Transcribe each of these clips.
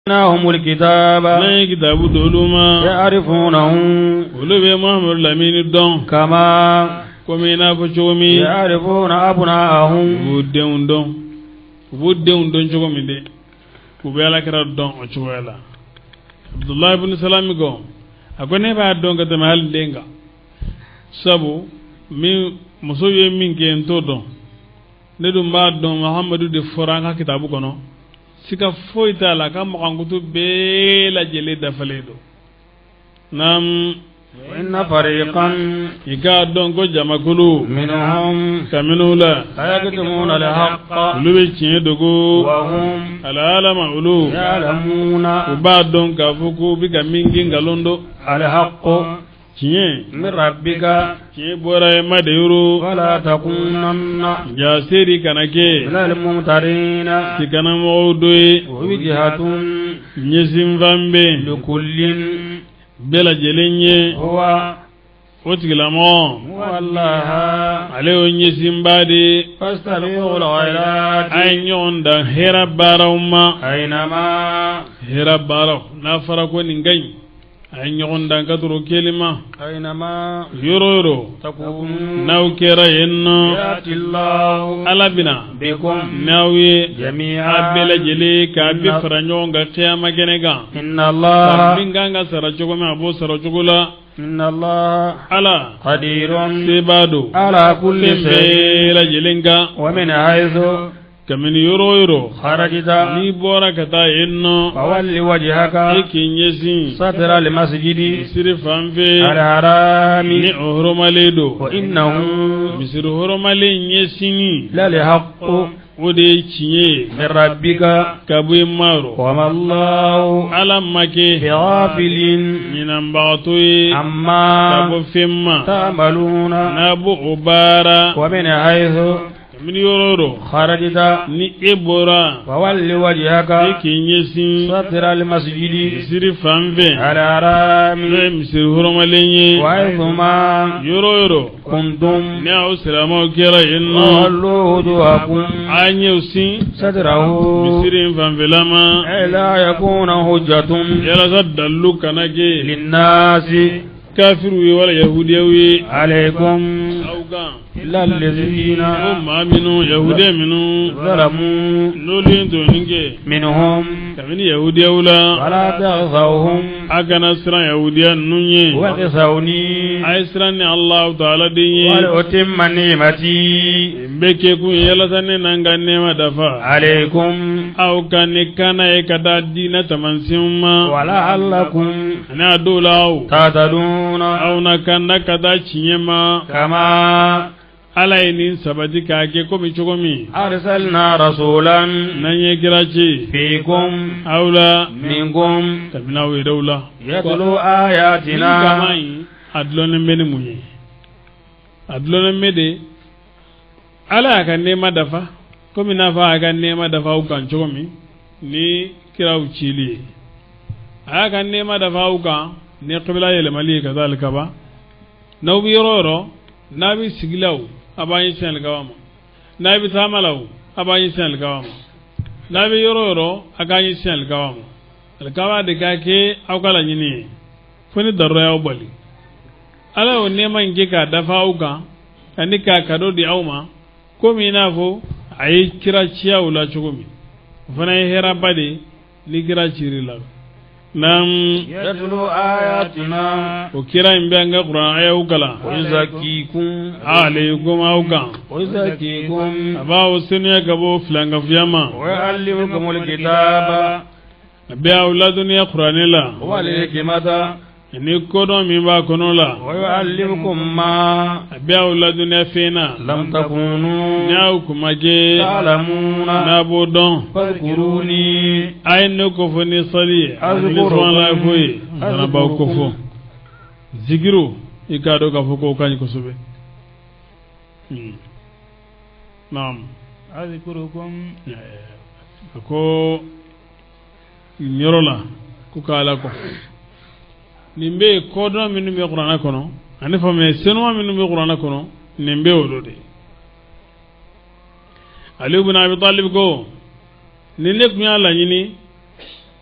ناهم الكتاب ما كتاب دولما يعرفونه ولو محمد لمن الدون كما كمينا فشومي يعرفون أبناءهم ودون دون شومي دي وبيلا كرا دون أشويلا عبد الله بن سلام يقول أكوني بعد دون كتمال دينغا سبو من مسوي من كينتو دون ندم بعد دون محمد دي فرانك كتابو كنو sika foita la kam makangutu bela jele dafaledo nam inna fariqan ika don ko jamakulu minhum kaminula ayatumuna alhaqqa lubi cin dogo wa hum alalama ulu ya'lamuna uba don ka fuku bi kamingi ngalondo alhaqqu min rabbika bora ma de yuru wala takunanna jasiri kanake lil mumtarina sikana mawdui wijhatun nyesim vambe likullin bela jelenye huwa otigilamo wallaha aleo nyesim badi fastabiqul khairat ayonda hera barawma aynama hera baraw na fara ko ningai ay ñogondan katoro kelima aynama yoro takun naw kera yenno yatillahu alabina bikum nawi jami'a abela jeli ka bi fara ñonga qiyama genega inna allaha binganga sara jogo ma bo sara jogula inna allaha ala qadirun sibadu ala kulli shay'in la jelinga wa min haythu kamin yoro kharajta ni bora kata yenno fawalli wajhaka ikinyesi satra al masjidi siri famfe al harami ni ohromaledo wa innahu misir horomale nyesini la haqqu ode chiye min rabbika kabu maro wa ma allahu alamake bighafilin minambatoi amma kabu femma ta'maluna nabu ubara wa min haythu min yororo kharajta ni ebora fawalli wajhaka ikinyesi satra al masjidi siri famfe al harami misir horomalenye wa aythuma yoro kuntum ni ausrama kera yenno wallu wujuhakum anyusi satrahu misirin famfelama la yakuna hujjatun yara sadallu kanake linnasi kafiru wala yahudiyawi alaykum auga illa allazina umma minu yahudiya minu zalamu nolin to ninge minhum kamini yahudiyawla wala taghzawhum agana sira yahudiya nunye wa qisawni ay sira ni allah taala dinye wa utimma ni'mati mbeke ku yela tanne nanga nema dafa alaykum au kana e kada dina tamansimma wala allakum ana dolaw tataduna au nakanda kada chinyema kama ala inin sabati kake komi chogomi arsalna rasulan nanye kirachi fikum aula minkum tabina we dawla yatlu ayatina kamai adlone meni munye adlone mede ala kan nema dafa komi nafa kan nema dafa ukan chogomi ni kiraw chili aya kan nema dafa ukan ni qibla yele mali kadhalika ba nawbi yororo nabi siglaw abayi sen gawama nabi tamalaw abayi sen gawama nabi yororo agayi sen gawama alkawa de kake awkala nyini funi darro ya bali ala o nema nge ka dafa uga ani ka kado di awma ko mi nafo ayi kira ciya wala chugumi fana hera bade ni kira cirila nam yatlu ayatina ukira imbanga qur'an ayu kala yuzakikum alaykum auka yuzakikum aba usniya gabo flanga fiyama wa yuallimukumul kitaba bi auladuni qur'anila wa hikmata ni kodo mi ba konola wa yuallimukum ma bi auladuni fina lam takunu nyau kumage ta'lamuna nabudon fadhkuruni ayno ko foni sali azkuru la koy sana ba ko fo zikiru ikado ka foko kany ko sube naam azkurukum ko nyorola ku kala ko nimbe kodo minu mi qur'ana kono ani fami senwa minu mi qur'ana kono nimbe wolode ali ibn abi talib go ninne kunya la nyini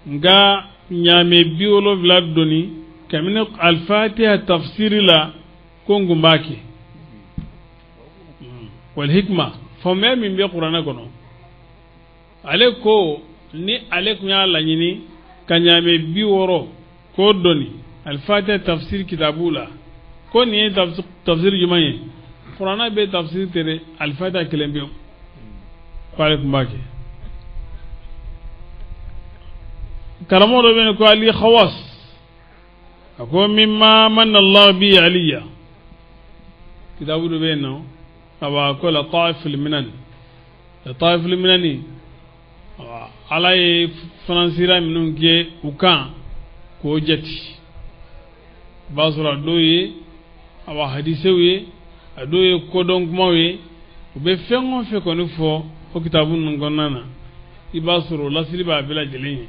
nga nyame biolo vladoni kamina al-fatiha tafsiri la kongu mbaki wal hikma fomé min be qur'ana kono ale ko ni ale kunya la nyini kanyame biworo ko doni al-fatiha tafsir kitabula ko ni tafsir jumaye qur'ana be tafsir tere al-fatiha kelembe pare kumbaki karamo do ben ko ali khawas ako mimma manna Allah bi aliya kitabu do ben no awa ko la ta'if al-minan la ta'if al-minani ala e fransira minun ke ukan ko jati basura doye awa hadisewe adoye ko don kuma we be fengo fe ko ni fo o kitabu nun gonnana ibasuru lasiri ba bila jeleni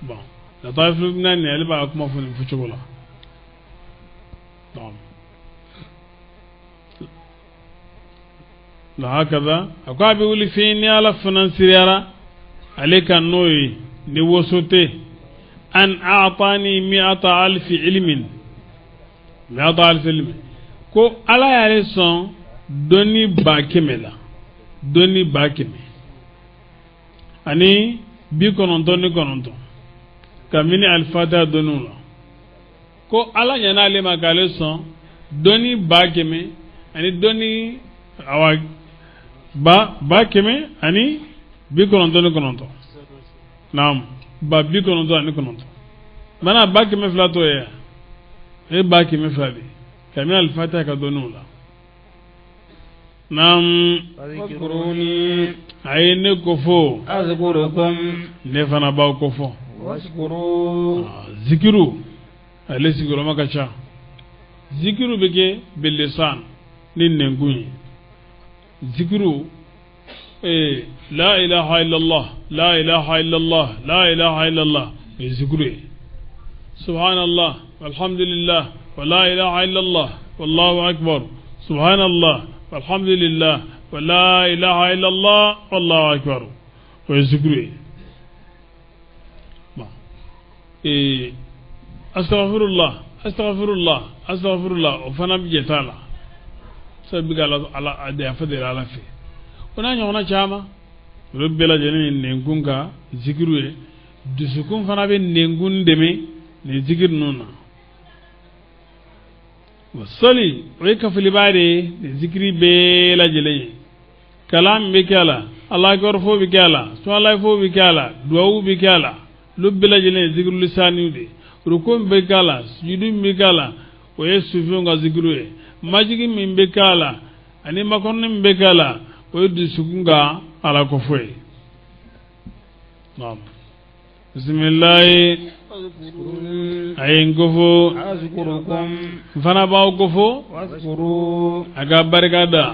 bon la ta'if al-minani elle ba kuma fo ni fuchola bon la hakaza akwa bi wuli fini ala finansiyara aleka noyi ni wosote an a'tani 100,000 ilmin 100,000 ilmin ko ala yare son doni bakemela doni bakeme ani bi kononton ni kononton kamini al-fatiha donula ko ala nyana ale makale son doni bakeme ani doni awa ba keme ani bi kononton naam ba bi kononton ani kononton mana ba keme flato ya e ba keme flabi kamina al-fatiha ka donula naam fadhkuruni ayne kofo azkurukum ne fana ba kofo washkuru zikiru ale sigiro makacha zikiru beke bil lisan nin nguni zikiru la ilaha illallah la ilaha illallah la ilaha illallah zikiru subhanallah walhamdulillah wa la ilaha illallah wallahu akbar subhanallah walhamdulillah wa la ilaha illallah wallahu akbar wa zikiru astaghfirullah astaghfirullah astaghfirullah o fana bi jetala sabiga ala ade afadira ala fi ona nyona chama rubbela jeni nengunga zikiru e dusukun fana be nengun deme ne zikir nuna wasali o ka fili bare ne zikri be la jele kalam be kala allah gor fo be kala so allah fo be kala duwa be kala lubbela jele zikru lisani de rukum be kala sujudum be kala o yesu nga zikru e majigi min be kala ani makonni min be kala o yuddu sugunga ala ko foy naam bismillah ayin gofo azkurukum fana baw gofo washkuru aga barkada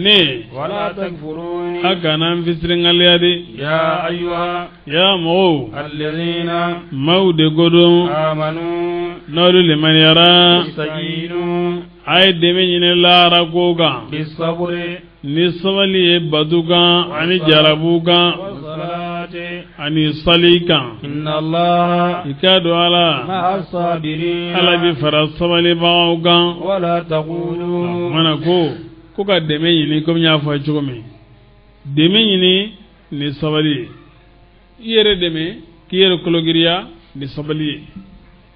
ne wala takfuruni aga nan fisringal yadi ya ayyuha ya mo alladhina mawde godon amanu nawlu liman yara istayinu ay deme nyine lara goga bisabri ni sabali baduga ani jarabuga wassalati ani salika inna allaha ikadu ala ma'a sabirin ala bi faras sabali bauga wala taqulu mana ko ka deme nyine ko nya fa chugome deme nyine ni sabali yere deme ki yere kologiriya ni sabali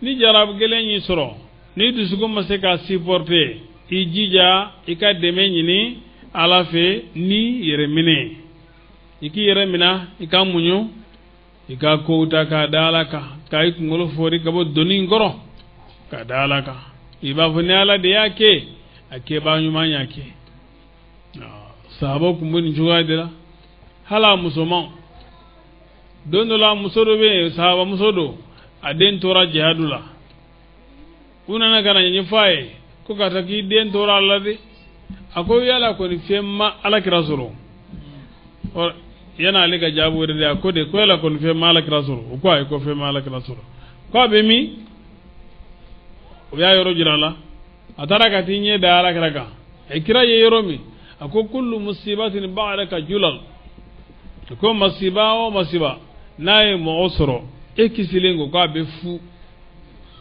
ni jarab gele nyi soro ni dusugo maseka supporter ijija ika deme nyini ala fe ni yere mine iki yere mina ika munyo ika kouta ka dalaka kai kungolo fori kabo doni ngoro ka dalaka iba funi ala de yake ake ba nyuma yake sahabo kumbuni juga dira hala musoman dondo la musodo be sahaba musodo aden tora jihadula una na kana nyi faye ko kata ki den tora allade ako yala ko ni femma ala kirasuro or yana ale ga jabu wede ko de ko yala ko ni femma ala kirasuro ko ay ko femma ala kirasuro ko be mi o ya yoro jirala atara ka tinye da ala kiraka e kira ye yoro mi ako kullu musibatin ba'daka julal ko masiba o masiba n'a ye mɔgɔ sɔrɔ e kisilen ko k'a bɛ fu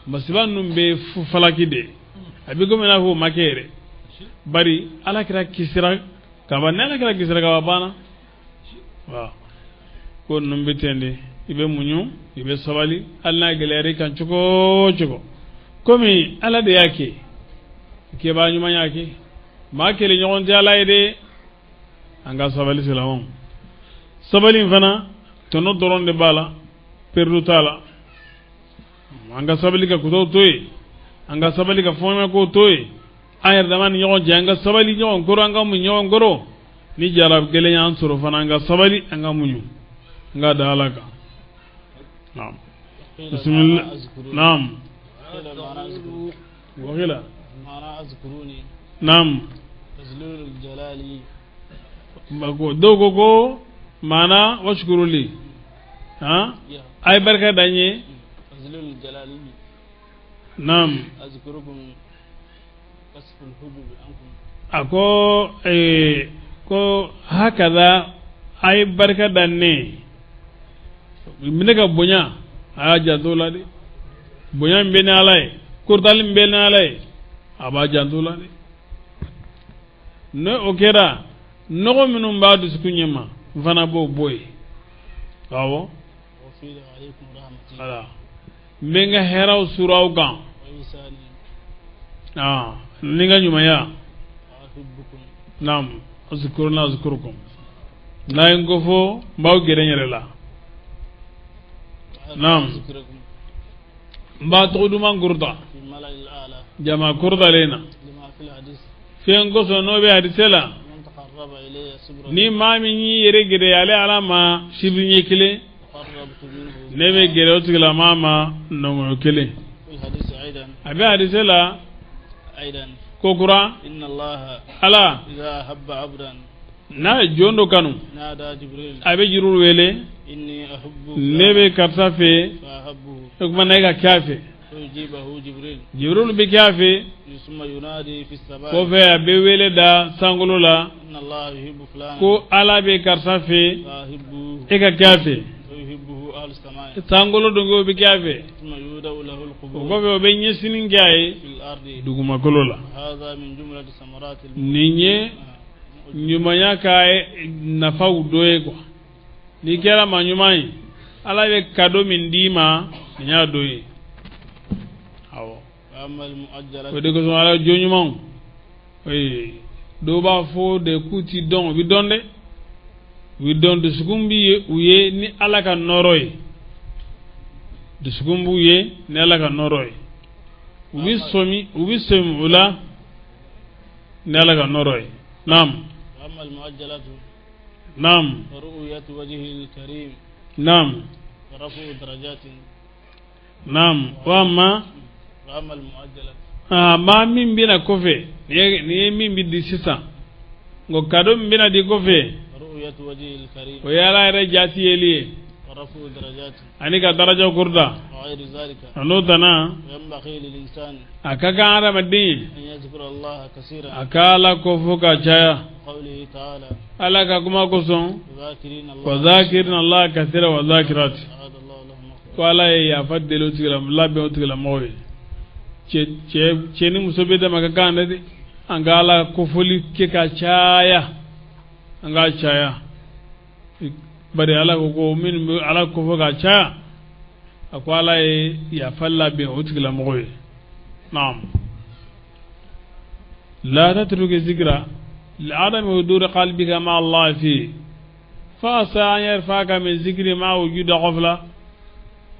masiba ninnu bɛ fu falaki de a bɛ komi n'a fɔ o ma kɛ yɛrɛ bari alakira kisira kaba ni alakira kisira kaba banna waaw ko ninnu bɛ ten de i bɛ muɲu i bɛ sabali hali n'a gɛlɛyara i kan cogo o cogo komi ala de y'a kɛ kɛbaa ɲuman y'a kɛ maa kelen ɲɔgɔn tɛ ala ye de an ka sabali silamɛw sabali in fana tɔnɔ dɔrɔn de b'a la perdu t'a la an ka sabali ka kutow to yen an ka sabali ka fɔɲɔgɔnko to yen an yɛrɛ dama ni ɲɔgɔn cɛ an ka sabali ɲɔgɔn kɔrɔ an ka mun ɲɔgɔn kɔrɔ ni jara gɛlɛn y'an sɔrɔ fana an ka sabali an ka muɲu an ka da ala kan naam bismillah naam وغلا معنى أذكروني نعم تزلول الجلالي دوغوغو معنى واشكروا لي ها أي بركة دانية تزلول الجلالي نعم أذكركم كسف الحبوب عنكم أكو كو هكذا أي بركة دانية منك بنيا أجا دولا دي بنيا بين علي kurtalim bel na lay aba jantula de no okera no minum baadu sukunyema fana bo boy awo wa fi alaykum rahmati ala menga heraw suraw gan wa isani ninga nyuma ya ahibbukum nam azkuruna azkurukum nay ngofo mbaw gerenyere la nam mba tuguduma ngurda jama kurda lena fiyan goso no be hadisela ni mami ni yere gede yale alama shibrinye kile ne be gede otigla mama no kile abi hadisela aidan kokura inna allah ala idha habba abdan na jondo kanu nada jibril abe jirul wele inni ahubbu lebe karsafe fa habbu kuma na ga kafe yujibahu jibril bi kafe yusma yunadi fi sabah ko fe abe wele da sangolo la inna allah yuhibbu fulana ko ala be karsafe fa hibbu e ga kafe yuhibbuhu ahlus samaa sangolo dongo bi kafe thumma yudau lahu alqubur ko fe be nyesinin gaay fil ardi duguma kolola hadha min jumlati samarati ninye nyumanya kae nafa udoe kwa ni kera manyumai ala be kado min dima nya doye awo amal muajjalat ko de ko so ala jonyumon do ba fo de kuti don bi donde wi don de sugumbi uye ni ala ka noroy de sugumbu ye ni ala ka noroy wi somi ula ni ala ka noroy nam أما المؤجلات نعم ورؤية وجهه الكريم نعم ورفع درجات نعم وأما المؤجلات ما من بينا كوفي ني من بدي سيسا ngo kado mbina di kofe رؤية وجهه الكريم ويالا رجاتي يلي ورفع درجات أنيكا درجة كردا وغير ذلك نوتنا ينبغي للإنسان أكاكا على مدين أن يذكر الله كثيرا أكالا كوفوكا جايا قوله تعالى ألا كما كسون وذاكرين الله كثيرا وذاكرات ولا يفضل تغلم لا بيو تغلم موي cheni musobeda makakanda de angala kofoli keka chaya anga chaya bari ala ko min ala ko ga chaya akwala ya falla be otigla moy naam la tatruki zikra لعدم حضور قلبك مع الله فيه فعسى أن يرفعك من ذكر مع وجود غفلة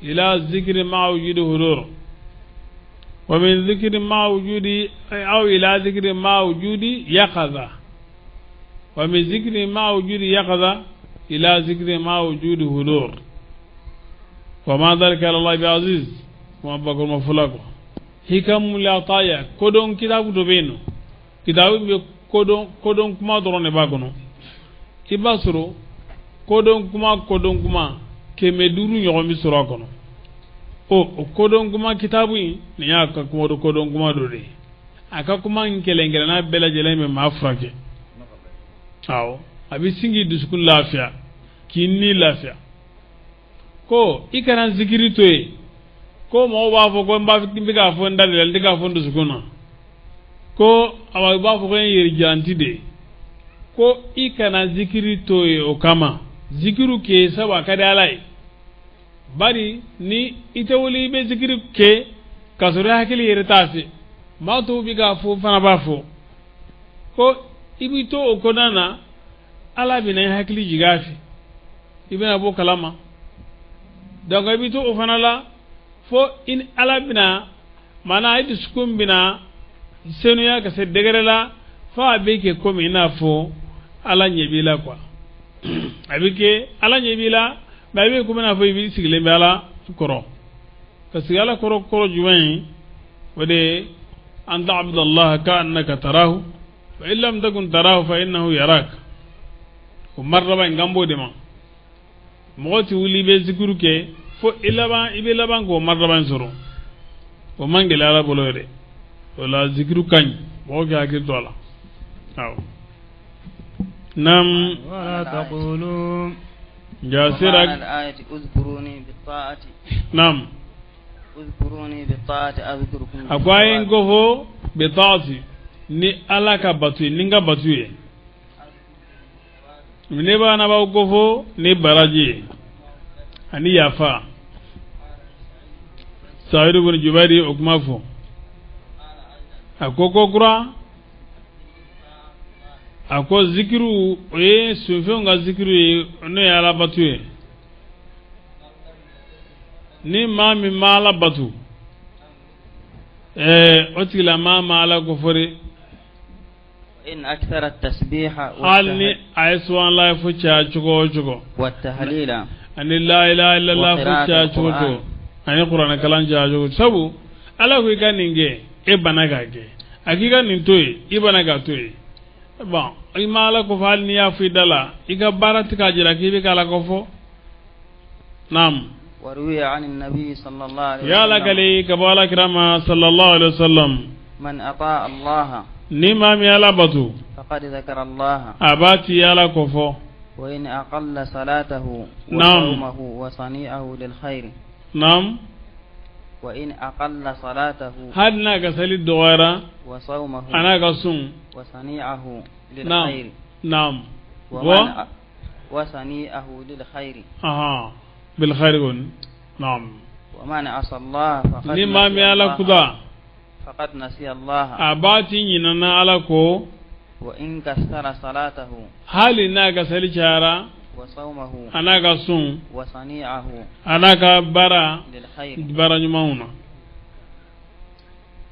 إلى ذكر مع وجود حضور ومن ذكر مع وجود أو إلى ذكر مع وجود يقظة ومن ذكر مع وجود يقظة إلى ذكر مع وجود حضور وما ذلك على الله بعزيز وما بقول مفلقه حكم العطايا كودون كتاب دوبينو كتاب kodon kuma dɔrɔn de b'a kɔnɔ i b'a sɔrɔ kodon kuma kɛmɛ duuru ɲɔgɔn bi sɔrɔ a kɔnɔ o kodon kuma kitabu in nin y'a ka kuma do kodon kuma do de a ka kuma in kɛlɛnkɛlɛnna bɛɛ lajɛlen bɛ maa furakɛ awɔ a bɛ singi dusukun lafiya k'i ni lafiya ko ikana zikiri to ye ko mo ba fo ko mba fitimbi ka fo ndal de ka fo ndusukuna ko awa ba fo ko yeri janti de ko ikana zikiri to ye o kama zikiru ke saba kada alai bari ni ite wuli be zikiri ke kasore hakili yeri tasi ma to bi ka fo fana ba fo ko ibito o konana ala bina hakili jigafi ibina bo kalama donc ibito o fana la fo in ala bina mana ay diskum bina senu ya ka se degere la fa be ke komi na fo ala nyebila quoi abike ala nyebila ba be ko na fo ibi sigile be ala koro kasi ala koro juwen wade an ta'budu allah ka annaka tarahu fa in lam takun tarahu fa innahu yarak ko marraba ngambo de ma moti wuli be zikuru ke fo ilaba ibe laban ko marraba soro o mangela ala bolore wala zikru kañ bo ga gi dola aw nam ولا تقولوا jasirak الآية اذكروني بالطاعة nam اذكروني بالطاعة أذكركم akwayen ko fo be taati ni ala ka batu ninga batu ye ne ba na ba ko fo ni baraji ani yafa Sa'id ibn Jubairi okuma fo akoko kura ako zikiru e sufe nga zikiru e no ya la batu e ni mami mala batu otila mama ala ko fore إن أكثر التسبيح halni aiswan la fu cha chugo والتهليل ani la ilaha illa allah fu cha chugo ani qur'an kalan cha chugo sabu ala ko kaninge e banaga ke akika nintoy ibanaga toy bon imala ko falni ya fi dala iga barati ka jira ki be kala ko fo nam وروي عن النبي صلى الله عليه ya la وسلم kale kabala kirama sallallahu alaihi wasallam من أطاع الله ni ma mi ala batu فقد ذكر الله abati ya la ko fo وإن أقل صلاته نعم. وصومه وصنيعه للخير nam وإن أقل صلاته hadna ka sali dogara وصومه ana ka sun وصنيعه nam للخير nam ومن وصنيعه للخير aha bil khairun nam ومن عصى الله فقد ni ma mi نسي ala الله kuda فقد نسي الله abati nyinana ala ko وإن كسر صلاته hali na ka sali chara وصومه ana ka sun وصنيعه ana ka bara للخير bara nyumauna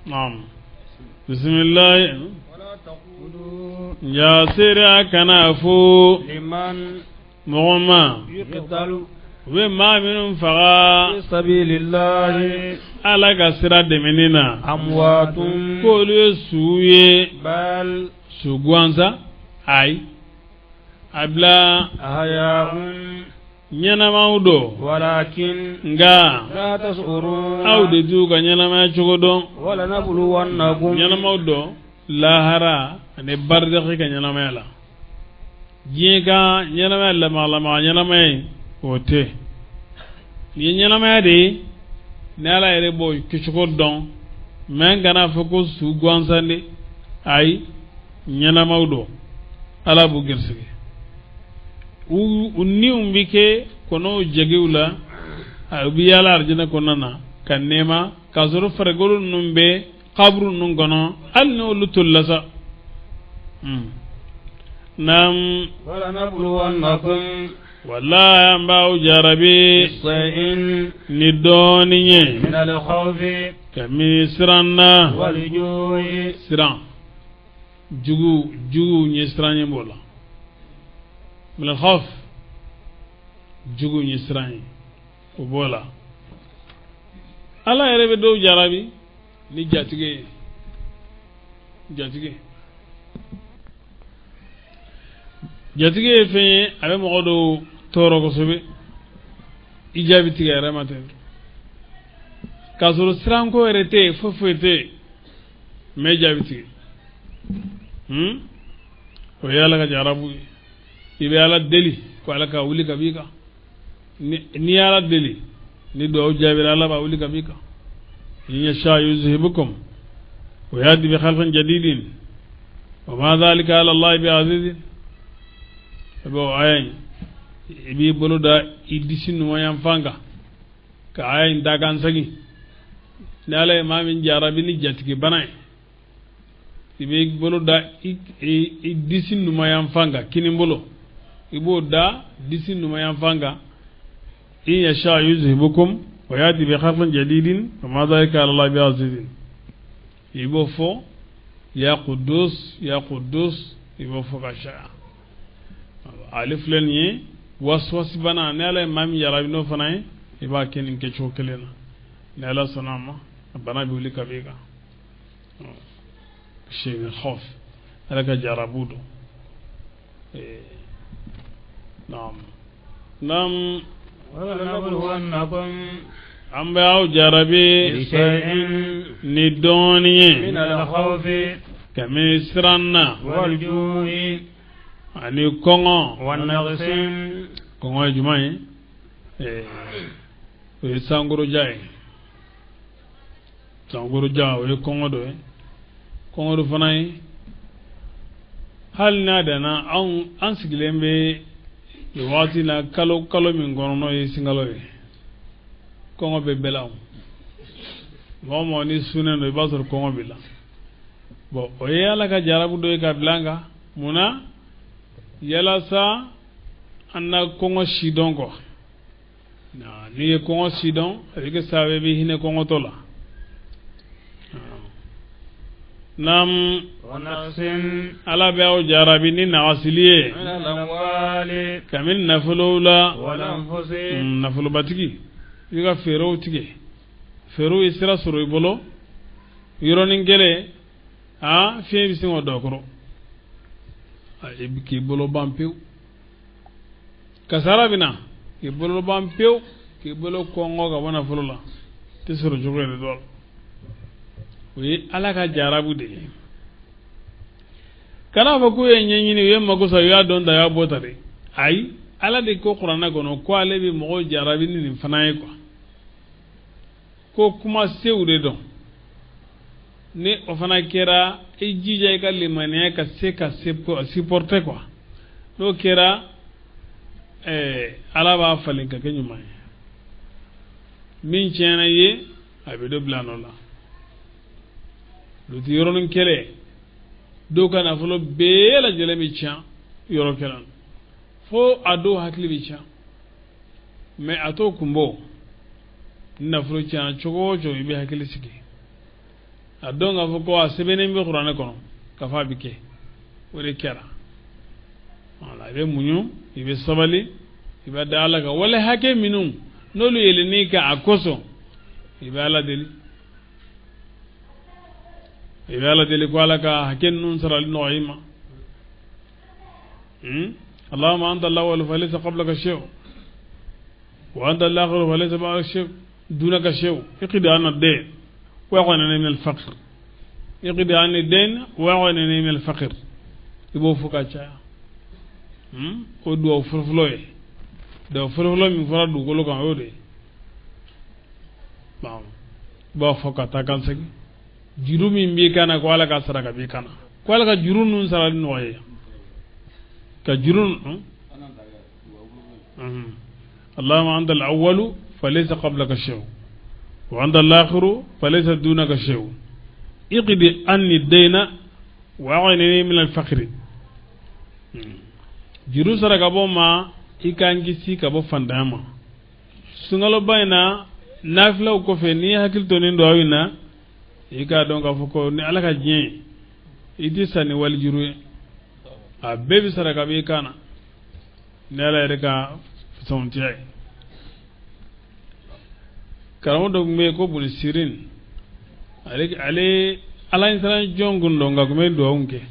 nam bismillah ولا تقولوا ya sira kana fu لمن mu'ma يقتل we ma minun faga في سبيل الله ala ka sira demenina أموات ko lu suye بل sugwanza ay abla أحياء nyanama udo ولكن nga لا تشعرون awde du ga nyanama chogodo ولنبلونكم nyanama udo lahara ane barde ka nyanama la jiga nyanama la malama nyanama ote ni nyanama de nala ere boy kichogodon men gana foko sugwansande ay nyanama udo ala bu gersige unni umbike kono jegewla abi yala arjina konana kanema kazuru fargolu numbe qabru nun gono alno lutullasa nam ولنبلونكم wallahi ambao jarabi بشيء nidoniye من الخوف kami siranna والجوع siran jugu nye siranye bola من الخوف jugu nye siranye ko bola ala yerebe do jarabi ni jatige fe abe mo do toro ko sobe ijabi tiga ramate kasoro siran ko erete fofete me jabi tiga o yala ka jarabu ibe ala deli ko ala ka wuli ka bika ni ala deli ni do jabir ala ba wuli kabika in yasha yuzhibukum wa yati bi khalqin jadidin wa ma dhalika ala allah bi aziz bo ay bi boloda idisinu mayam fanga ka ay ndagan sagi nala mamin jarabi ni jatiki banay ibe boloda idisinu mayam fanga kinimbolo ibo da disinu mayam fanga in yasha yuzhibukum wa yati bi khalqin jadidin wa ma dhalika ala allah bi aziz ibo fo ya qudus ibo fo kasha alif len yi waswas bana ne ala mam yarabi no fanay iba kenin ke chokelena ne ala sanama bana bi wuli kabika shay min khawf ala ka jarabudo nam ولنبلونكم an bayaw jarabe بشيء ni doniye من الخوف kami siranna والجوع ani kongo والنقص kongo jumai o sanguru jay sanguru ja o kongo do kongo do fanai hal na dana an sigilembe wati na kalo min gono no singalo kongo be belaw momo ni sunen do basor kongo bila bo o yala ka jarabu do ka blanga muna yala sa anna kongo sidon ko na ni kongo sidon avec sabe bi hine kongo tola nam ونقص ala be o jarabi ni na wasiliye من الأموال kamil nafulula والأنفس nafulu batigi yiga fero tige fero isra suru ibolo yoronin gele a fiye bisin o dokoro a ki bolo bampew kasara bina ki bolo bampew ki bolo kongo ga wana fulula te suru jogere dol wi ala ka jarabu de kana fa ko yenyi ni we mago sa ya don da ya botare ai ala de ko qur'ana gono ko ale bi mo jarabi ni fanaye ko kuma sewre don ne o fana kera e jija ka limane ka se ka supporter quoi no kera ala ba falin ka kenyu mai min chena ye abido blanola do ti yoron kele do kana fulo be la jele mi cha yoro kelan fo ado hakli bi cha me ato kumbo na fulo cha chogo jo ibe hakli siki adonga fo ko asebene mbi qur'ana kono ka fa bike wori kera wala be munyu ibe sabali ibe dalaga wala hake minum nolu yelini ka akoso ibe ala deli ko ala ka haken nun saral noima اللهم أنت الأول فليس قبلك شيء وأنت الآخر فليس بعدك شيء دونك شيء اقضي عنا الدين وأغنني من الفقر يقضي عني الدين وأغنني من الفقر يبو فكاچا ko do furfloy do furfloy mi fara du ko lo kan yode ba foka ta kan sagi jurumi mbi kana ko ala ka saraka bi kana ko ala ka jurun nun sara no ye ka jurun اللهم أنت الأول فليس قبلك شيء وأنت الآخر فليس دونك شيء اقضي عني الدين وأغنني من الفقر jiru sara kabo ma ikangi si kabo fandama sungalo bayna nafla ko fe ni hakil to nin do awina ika don ka fuko ni alaka jien idi sani wal jiru a bebi sara kabe kana nela reka sonti ay karamo do me ko bul sirin ale ala insan jongundo nga ko me do onke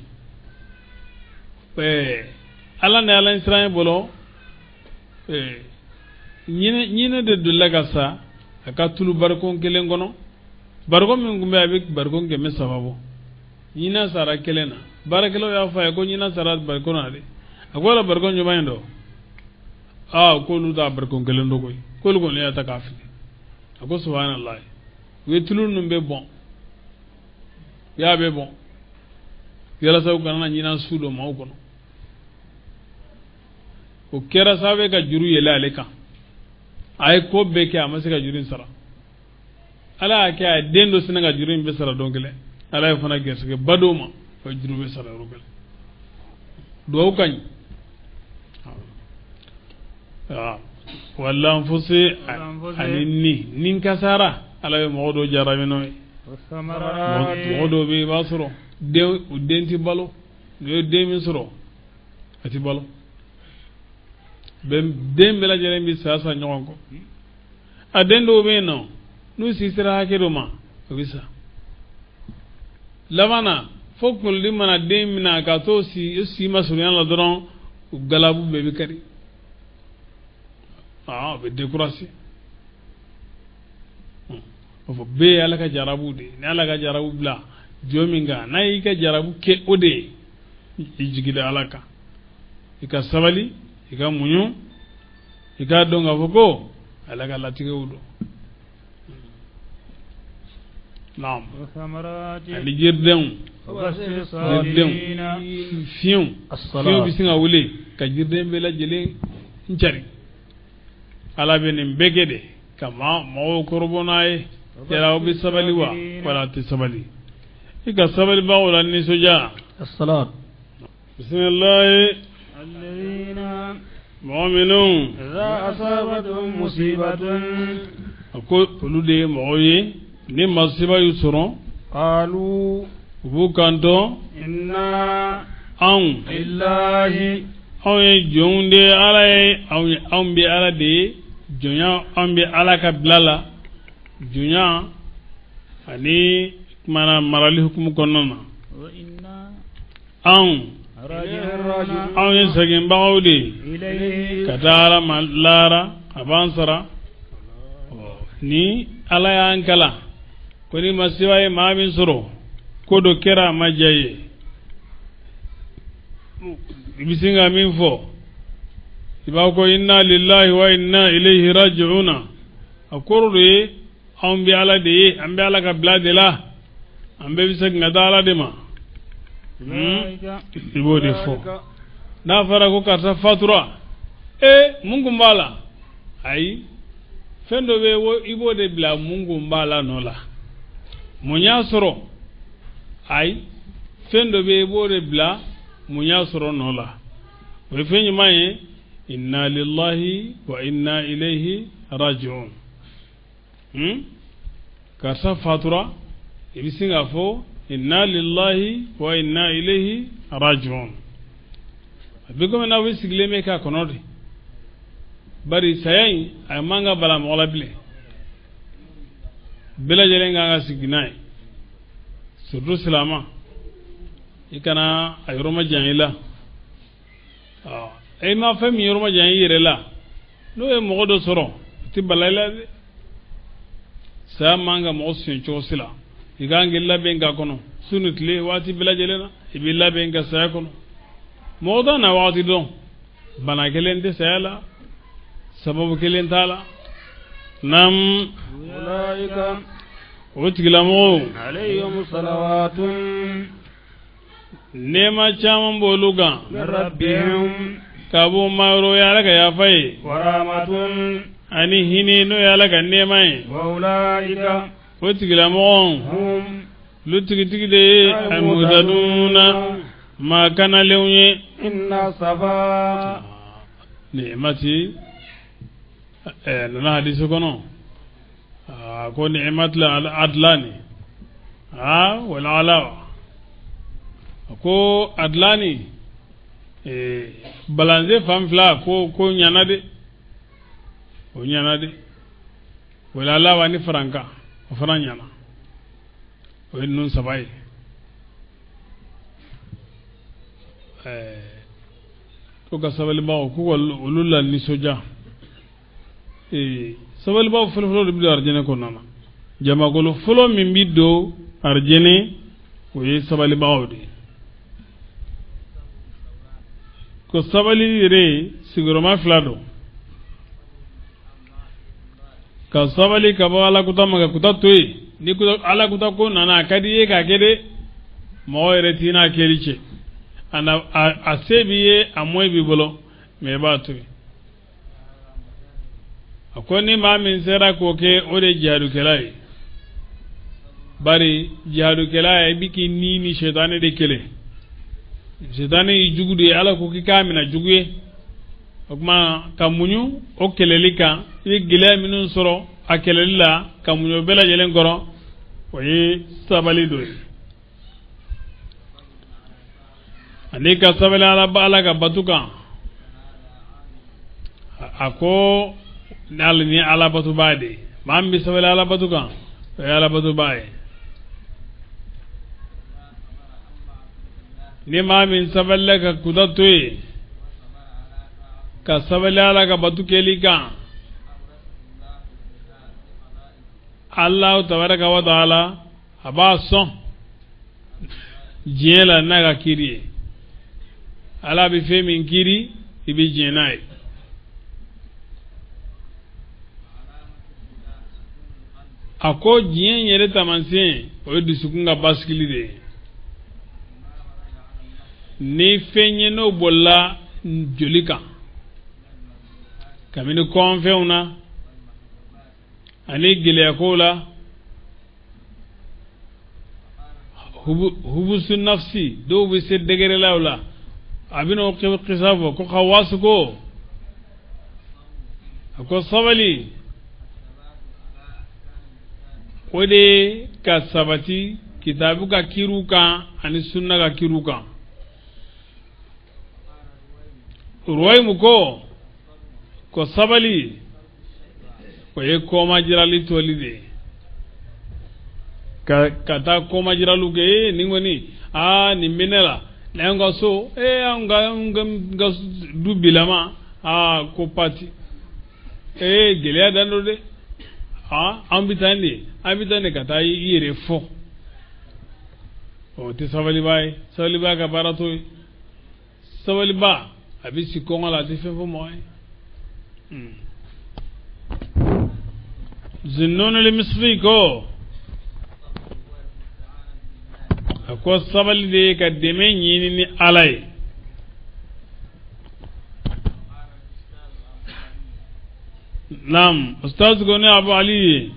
ala ne ala insan bolo nyine de dulaga sa aka tulu barkon kelen gono barkon min gumbe abik barkon ke me sababu nyina sara kelena barakelo ya fa ko nyina sara barkon ade agola barkon juma ndo ko lu da barkon gelen do koy ko lu gon ya ta kafi ako subhanallah wetulun num be bon ya be bon yala saw kana nyina sudo maw kono o kera sabe ka juru yele aleka ay ko be ke amase ka jurin sara ala ke a dendo sinaga jurin be sara dongele ala fana gerse badoma ko juru be sara rubel do kañ walla anfusi aninni nin kasara ala be modo jaramino modo be basro de denti balo de demi soro ati balo bem dembe la jere mi sasa nyon ko adendo be no nu sisira hakedo ma bisa lamana fokul limana demina ka to si masuriyan la doron galabu be bi kari be découragé fo be ala ka jarabu de ne ala ka jarabu bla jominga nay ka jarabu ke ode ijigida alaka ika sabali ika munyu ika donga foko alaka latige udo naam ali jirden fiu bisinga wule ka jirden be la jele ncari ala benin begede kama mawo korbonaye yaraw bi sabali wa wala ti sabali ika sabali ba wala ni soja الصلاة بسم الله الذين mu'minun إذا أصابتهم مصيبة ko ulude moye ni masiba yusuro قالوا bukanto إنا an لله awe jonde ala awe ambi ala de jonya ambi ala ka blala jonya ani mana marali hukumu konnona وإنا an راجعون awe sagin bawde إليه katara malara abansara ni ala ya ankala ko ni masiba e mamin soro ko do kera majaye bisinga min fo iba ko inna lillahi wa inna ilayhi raji'una akurri ambi ala de ambi ala ka blade la ambe bisag ngadala de ma ibo de fo na fara ko karta fatura mungu mbala ay fendo be wo ibo de bla mungu mbala nola munya soro ay fendo be ibo de bla munya soro nola we fenyi maye inna lillahi wa inna ilayhi raji'un karta fatura ibisinga fo inna lillahi wa inna ilayhi raji'un bigo na wisigle me ka konode bari sayan ay manga bala mola bile bela jelenga nga signay surtout salama ikana ay roma janila ay ma fami roma janire la no e mo do soro ti balala sa manga mo sin chosila igange labe nga kono sunutle wati bela jelena ibilla be nga sa kono moda na wati don bana kelende sayala sababu kelen tala nam أولئك utigilamo عليهم صلوات nema chaman boluga من ربهم kabu mayro yala ka yafai ورحمة ani hini no yala ka nemai وأولئك utigilamo هم lutigide amudaduna ma kana lewnye إن الصفا ni'mati lana hadisi kono ko ni'mat la adlani wal alawa ko adlani balanze famfla ko nyanade o nyanade wala alawa ni franka o franyana o nun sabai ko ka sabali bawo ko ulula ni soja sabali bawo folo de bi arjene ko nana jama golo folo min biddo arjene ko ye sabali bawo de ko sabali re sigoro ma flado ka sabali ka bɔ ala kuta ma ka kuta to yen ni kuta ala kuta ko nana a ka di ye k'a kɛ de mɔgɔ yɛrɛ t'i n'a kɛli cɛ a se b'i ye a mɔɛ b'i bolo mais i b'a to yen a ko ni maa min sera k'o kɛ o de ye jihadukɛla ye bari jihadukɛla i bi k'i ni shetani de kɛlɛ shetani y'i jugu de ye ala ko k'i k'a minɛ jugu ye o kuma ka muɲu o kɛlɛli kan i bɛ gɛlɛya minnu sɔrɔ a kɛlɛli la ka muɲu o bɛɛ lajɛlen kɔrɔ o ye sabali dɔ ye ani ka sabali ala ka batu kan a ko n'ale ni ala batu b'a de maa min bɛ sabali ala batu kan o ye ala batu b'a ye ni maa min sabali ka kuta to ye ka sabali ala ka batu kɛli kan Allah tabaraka wa taala a b'a sɔn diɲɛ la n'a ka kiri ye ala bɛ fɛn min kiri i bɛ diɲɛ n'a ye a ko diɲɛ yɛrɛ taamasiyɛn o ye dusukun ka basigili de ye ni fɛn ye n'o bolila joli kan kabini kɔnfɛnw na ani gɛlɛyakow la hubusu nafsi dɔw bɛ se dɛgɛrɛlaw la a bɛna o kisa fɔ ko Xawaasu ko a ko sabali o de ka sabati kitabu ka kiriw kan ani sunna ka kiriw kan Ruwaymu ko sabali o ye kɔma jirali toli de ka taa kɔma jiralu kɛ ni kɔni nin bɛ ne la n'an ka so an ka du bilama ko pati gɛlɛya dan do de an bɛ taa de ka taa i yɛrɛ fɔ o tɛ sabaliba ye sabaliba ka baara to ye sabaliba a bɛ si kɔngɔ la a tɛ fɛn fɔ mɔgɔ ye Zinnun al-Misri ko a ko sabali de ka dɛmɛ ɲini ni ala ye naam ustaz ko ne Abu Ali ye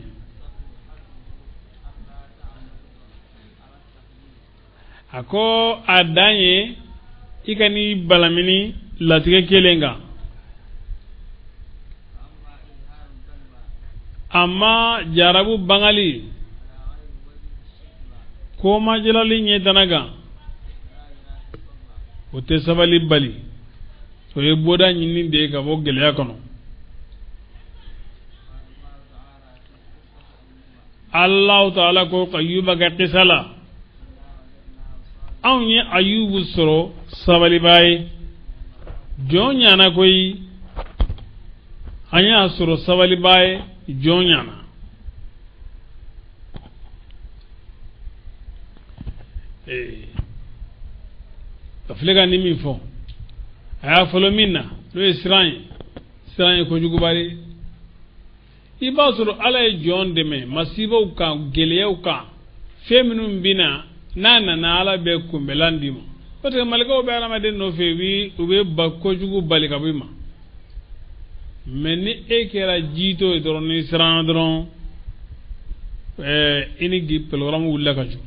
a ko a dan ye i ka ni balamini latigɛ kelen kan amma jarabu bangali ko majilali ɲɛ dana kan o tɛ sabali bali o ye boda ɲini de ka bɔ gɛlɛya kɔnɔ Allah ta'ala ko Ayuba ka kisa la anw ye Ayubu sɔrɔ sabaliba ye jɔn ɲana koyi an y'a sɔrɔ sabaliba ye jɔn ɲana ka filɛ ka ni min fɔ a y'a fɔlɔ min na n'o ye siran ye kojuguba de i b'a sɔrɔ ala ye jɔn dɛmɛ masibaw kan gɛlɛyaw kan fɛn minnu bɛna n'a nana ala bɛ kunbɛlan di ma parce que malikaw bɛ adamaden nɔfɛ u bɛ ba kojugu bali ka bɔ i ma mais ni e kɛra jiito ye dɔrɔn ni siran dɔrɔn i ni pɛlɛgɔrɔmu wulila ka jɔ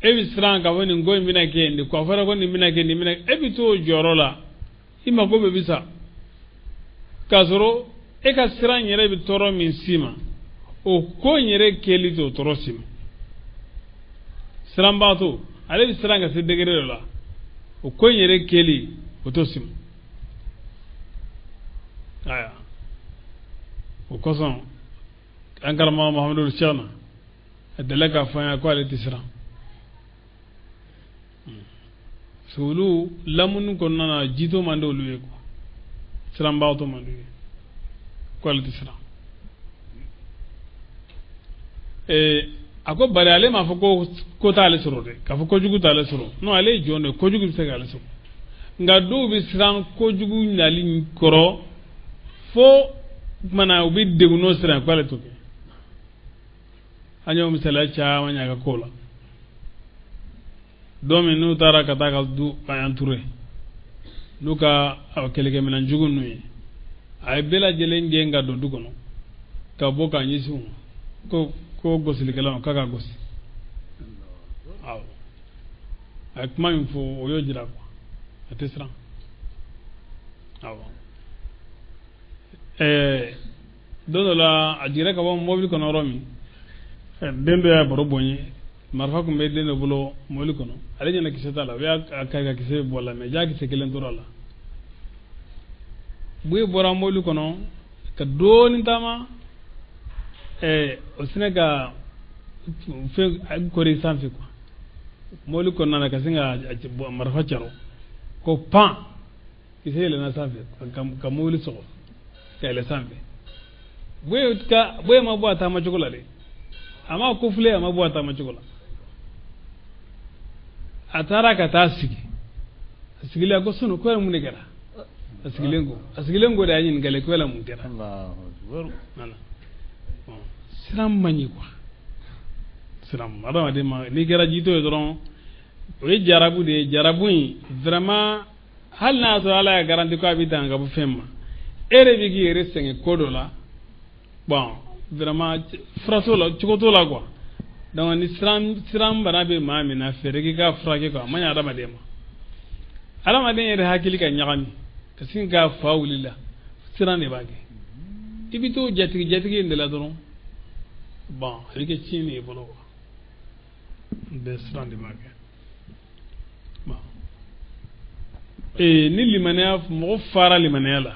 e bɛ siran ka fɔ nin ko in bɛna kɛ nin ko a fɔra ko nin bɛna kɛ nin bɛna e bɛ to o jɔyɔrɔ la i mako bɛ bi sa k'a sɔrɔ e ka siran yɛrɛ bɛ tɔɔrɔ min si ma o ko in yɛrɛ kɛli t'o tɔɔrɔ si ma siranbaatɔ ale bɛ siran ka se degré dɔ la o ko in yɛrɛ kɛli o t'o si ma aya o kosɔn an karamɔgɔ Mahamadu Cheikhna a delila k'a fɔ an ye ko ale tɛ siran olu lamunu kɔnɔna na jito man di olu ye quoi siranbaatɔ man di ko ale tɛ siran a ko bari ale m'a fɔ ko t'ale sɔrɔ dɛ k'a fɔ kojugu t'ale sɔrɔ non ale ye jɔn de kojugu bɛ se k'ale sɔrɔ nka dɔw bɛ siran kojugu nali kɔrɔ fo mana ubi deguno sira kwale to ke anyo misala cha wanya ka kola domi nu tara ka ta ka du ayan ture nuka akeleke minan jugun nu ay bela jelen genga do dugono ka boka nyisu ko gosili kala ka gosi aw ay kuma info oyo jira ko atesra aw dono la ajira ka bon mobile kono romi dendo ya boro bonyi marfa ko me dendo bulo mobile kono ale nyana kisata la ya ka kise bola me ja kise kelen durala buye bora mobile kono ka doni tama o sinega fe kori sanfi ko mobile kono na ka singa marfa charo ko pan kise le na sanfi ka mobile so kele sanfi buye ma bo ata ma chokola de ama ko fule ama bo ata ma chokola atara ka tasigi asigile ko sunu ko mun negara asigilengo da yin gale ko la mun gara Allahu akbar nana siram mani ko siram adama de ma ni gara jito doron o jarabu de jarabun vraiment hal na to ala ya garanti ko abita nga bu femma ere bi gi resenge kodola bon vraiment frato la chikoto la quoi donc ni siram barabe ma mina feregi ka frage ko manya adama de ma adama de yere hakili ka nyagami kasin ka fawlila siran ne bage ibito jatigi ndela doron bon rike chini bolo de siran de bage bon ni limaniya mo fara limaniya la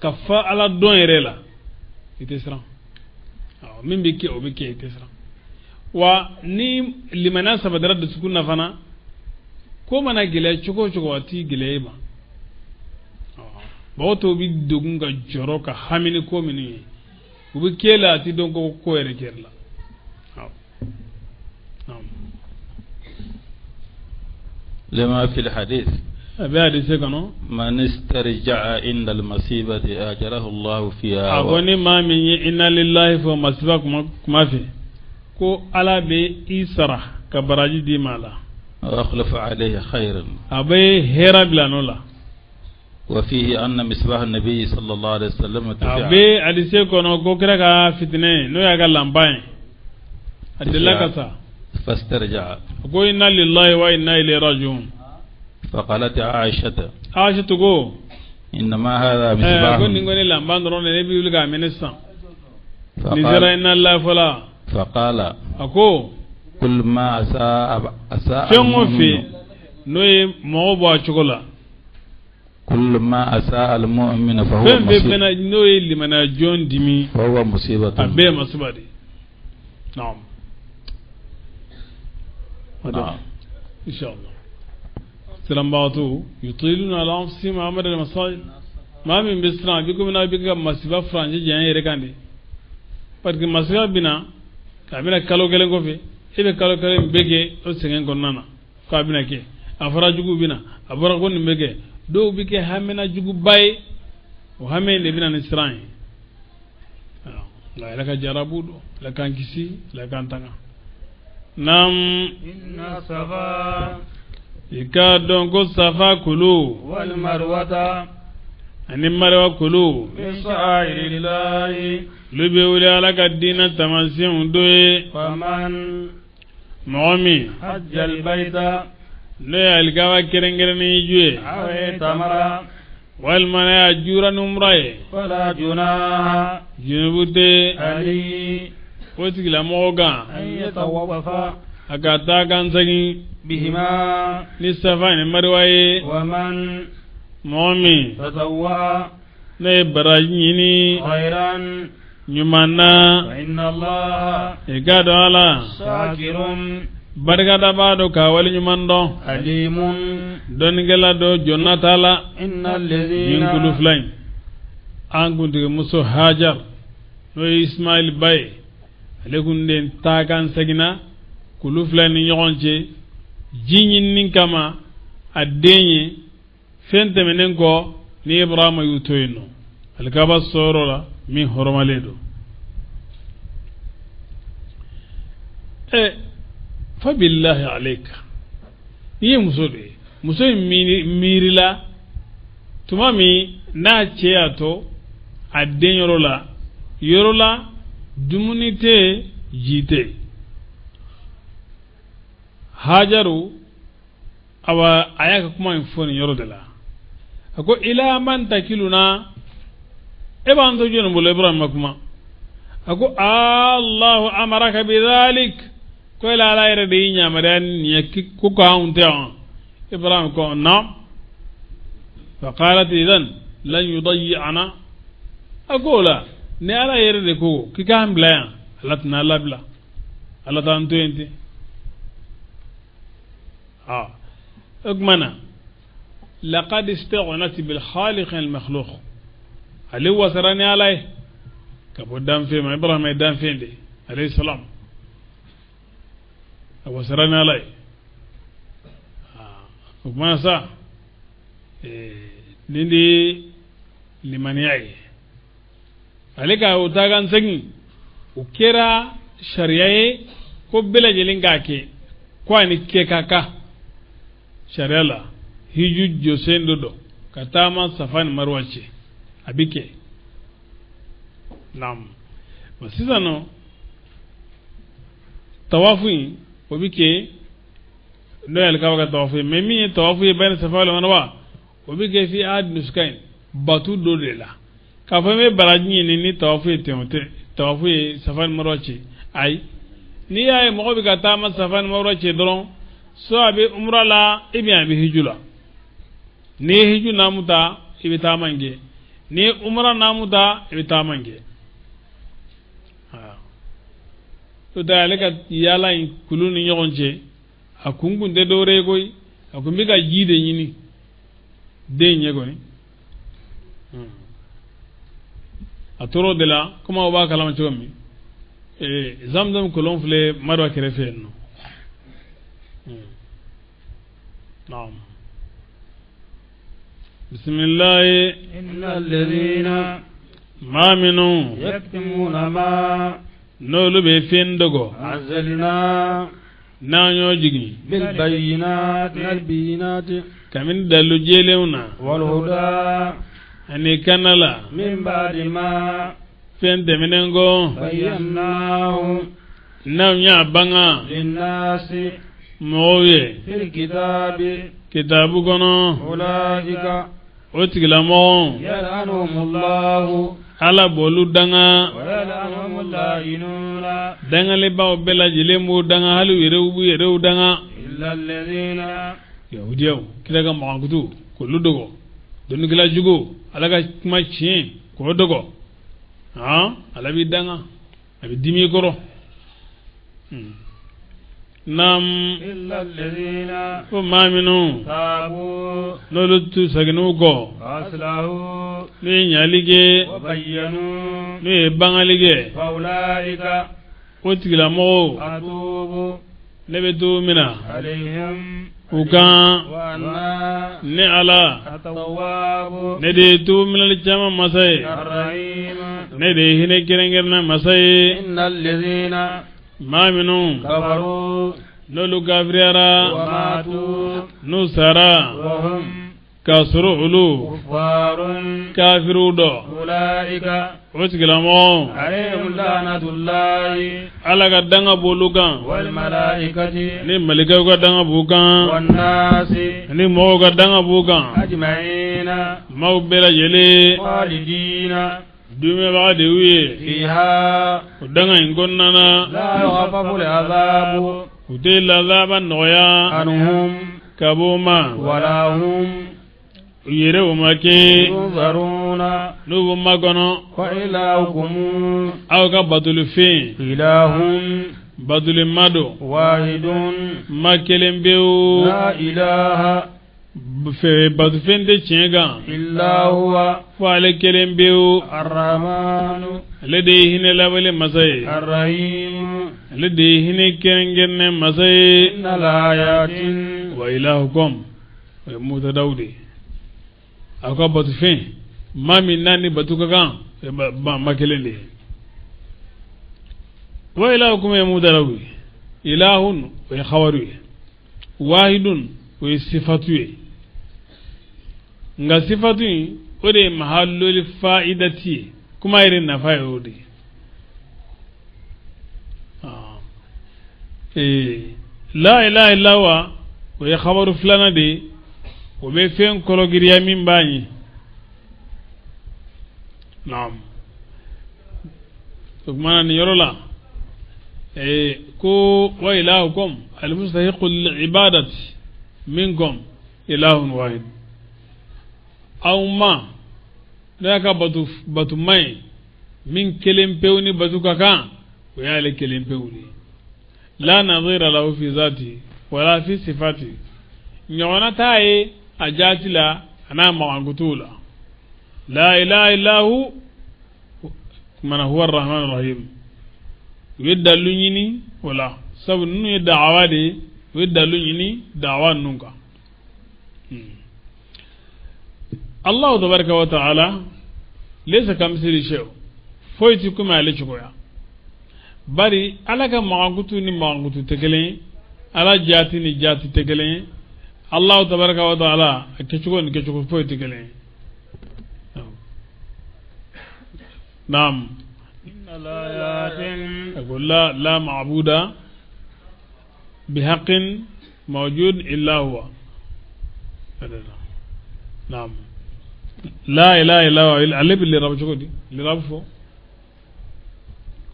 ka fa ala don yere la ite siran aw min bi ke o bi ke ite siran wa ni limana sabadara da sukuna fana ko mana gele choko ati gele ba bawoto bi dogun ga joro ka hamini ko mini ubi kela ati don ko ere kerla لما في الحديث أبي حديث كانوا من استرجع عند المصيبة أجره الله فيها أقولني ما من إن لله فمصيبة ما في كو على بي إسرة كبراجي دي مالا وأخلف عليه خيرا أبي هرب لانولا وفيه أن مصباح النبي صلى الله عليه وسلم تفع أبي حديث كانوا كوكرا كفتنة نو يعقل لامباين أدلة كسا فاسترجع أقول إنا لله وإنا إليه راجعون فقالت عائشة تقول إنما هذا مصباح أقول نقول لامبان درون نبي يقول منسا نزرع إن الله فلا فقال أقول كل ما أساء في نوي موضوع شغلا كل ما أساء المؤمن فهو مصيبة نوي لمن جون دمي فهو مصيبة أبي مصيبة دي نعم إن شاء الله سلام باطو يطيلون على أنفسهم عمر المصائب ما من بسرعة بيكم من أبيك مصيبة فرانجي جاء يركان دي parce que masiba bina kabina kalo kelen ko fe ebe kalo kelen bege o singen konnana ko abina ke afara jugu bina abara ko nimbege do bike hamena jugu bay o hamene bina ni sran la ka jarabu do la kan kisi la kan tanga nam inna safa ikadon ko safa kulu wal marwata ani marwa kulu min sha'airillahi lube wuli ala ka dina tamasiyon doye faman mɔgɔmi hajjal baita ne ye alikawa kɛrɛnkɛrɛnnen juye awe tamara walima ne y'a jura ni umra ye fala junaha junubu tɛ ali o tigilamɔgɔ kan an yatawafa a ka taa kan segin bihima ni safa ni mariwa ye waman mɔgɔmi tatawwa ne ye baraji ɲini khairan ɲuman na fa inna allaha i ka dɔn ala shakirun barikada b'a dɔn ka wale ɲuman dɔn alimun dɔnnikɛla dɔ jɔnna t'a la innal yin ladhina kulu fila in an kuntigi muso hajar n'o ye ismail ba ye ale kun den taa kan seginna kulu fila ni ɲɔgɔn cɛ ji ɲinini kama a den ye fɛn tɛmɛnen kɔ ni ibrahima y'u to yen nɔ alkaba sorola min horomaledo fa billahi alayka ni muso mirila tuma mi na ceyato a den yɔrɔ la dumuni tɛ ji tɛ hajaru awa a y'a ka kuma in fɔ nin yɔrɔ de la a ko ila man takiluna e b'an to jɔni bolo Ibrahima kuma a ko Allahu amaraka bi dhalik ko ila ala yɛrɛ de y'i yamaruya nin ye ko k'anw tɛ wa Ibrahima ko naam fa qalat idan lan yudayyana a ko la ne ala yɛrɛ de ko k'i k'an bila yan ala tɛna labila ala t'an to yen ten o tuma na laqad istaghnat bil khaliq al makhluq ale wasara ni ala ye ka bɔ danfɛn ma Ibrahima ye danfɛn de alayhi salam a wasara ni ala ye o tuma na sa nin de ye limaniya ye ale ka o tagan segin o kɛra sariya ye ko bɛɛ lajɛlen k'a kɛ ko a ni kɛ ka kan sariya la hiju jɔsen dɔ ka taama safa ni marwa cɛ a bi kɛ naam ma sisan nɔ tawafu in o bi kɛ n'o ye alikaba ka tawafu ye mais min ye tawafu ye bayna safa wal marwa o bi kɛ fi ahadi nusukain batu dɔ de la k'a fɔ n bɛ baraji ɲini ni tawafu ye ten o tɛ tawafu ye safa ni marwa cɛ ayi n'i y'a ye mɔgɔ bɛ ka taama safa ni marwa cɛ dɔrɔn so a bɛ umra la ou bien a bɛ hiju la n'i ye hiju naamu ta i bɛ taama in kɛ n'i ye umra naamu ta i bɛ taama in kɛ o tɛ ale ka yaala in kulu ni ɲɔgɔn cɛ a kun tɛ dɔwɛrɛ ye koyi a kun bɛ ka ji de ɲini den ɲɛ kɔni a tora o de la komi aw b'a kalama cogo min zamzam kolon filɛ marwa kɛrɛfɛ yen nɔ نعم بسم الله إن الذين ما منهم يكتمون ما نولو بفين دغو أنزلنا نانيو جيغي بالبينات كمن دلو جيلونا والهدى أني كانلا من بعد ما فين دمنغو بيناه نانيا بانغا للناس مويه في الكتاب كتابو كنو أولئك وتكلمون يلعنهم الله ala bolu danga ويلعنهم اللائنون danga le bawo bela jilembo danga halu yerewu danga إلا الذين yahudiyaw kila ga magangutu ko ludogo donu kila jugo ala ga kuma chien ko dogo ala bi danga abi dimi koro nam إلا الذين ko maminu تابوا lolu tu saginu go وأصلحوا ni nyalige وبينوا ni bangalige فأولئك o tigila mo أتوب ne be tu mina عليهم ukan وأنا ne ala التواب ne de tu mina li chama masay الرحيم ne de hine kerengerna masay إن الذين maminu كفروا lolu gafriara وماتوا nusara وهم kasuru ulu كفار kafiru do أولئك o tigila mo عليهم لعنة الله ala ga danga bolu kan والملائكة ni malika ga danga bukan والناس ni mo ga danga bukan أجمعين mau bela yele خالدين dume ba de wiye فيها o danga ingonnana لا يخفف العذاب utel azaba noya عنهم kabuma ولا هم yere o make ينظرون nubu magono وإلهكم aw ka batul fe إله batul mado واحد makelen bew لا إله fe batul fe de chenga إلا هو fo ale kelen bew الرحمن ale de hine labale masay الرحيم ale de hine kerengerne masay إن الآيات wa ilahukum wa muta dawdi aw ka batul fe ma min nani batuka kan ma kelen de wa ilahukum ya mudarawi ilahun wa khawaru wahidun wa sifatu nga sifatu o de mahallul fa'idati kuma irin na fa'idodi la ilaha illa huwa wa khabaru fulana de o be fen kologiriya min bani naam to mana ni yorola ko wa ilahukum almustahiqu lilibadati minkum ilahun wahid aw ma da ka batu mai min kelen pewni batu kaka wa ya le kelen pewni la nadhira lahu fi zati wala fi sifati nyona taye ajatila ana mawangutula la ilaha illa hu man huwa arrahman arrahim yadallu nyini wala sabu nu yadawa de yadallu nyini dawa nunka Allah tabaraka wa ta'ala laysa kamithli shay foyti kuma ale chukoya bari alaka mawangutu ni mawangutu tegelen ala jati ni jati tegelen Allah tabaraka wa ta'ala kechuko ni kechuko foyti tegelen naam inna ayatin أقول لا معبود بحق موجود إلا هو نعم لا إله إلا هو الألف اللي رب شكودي اللي ربه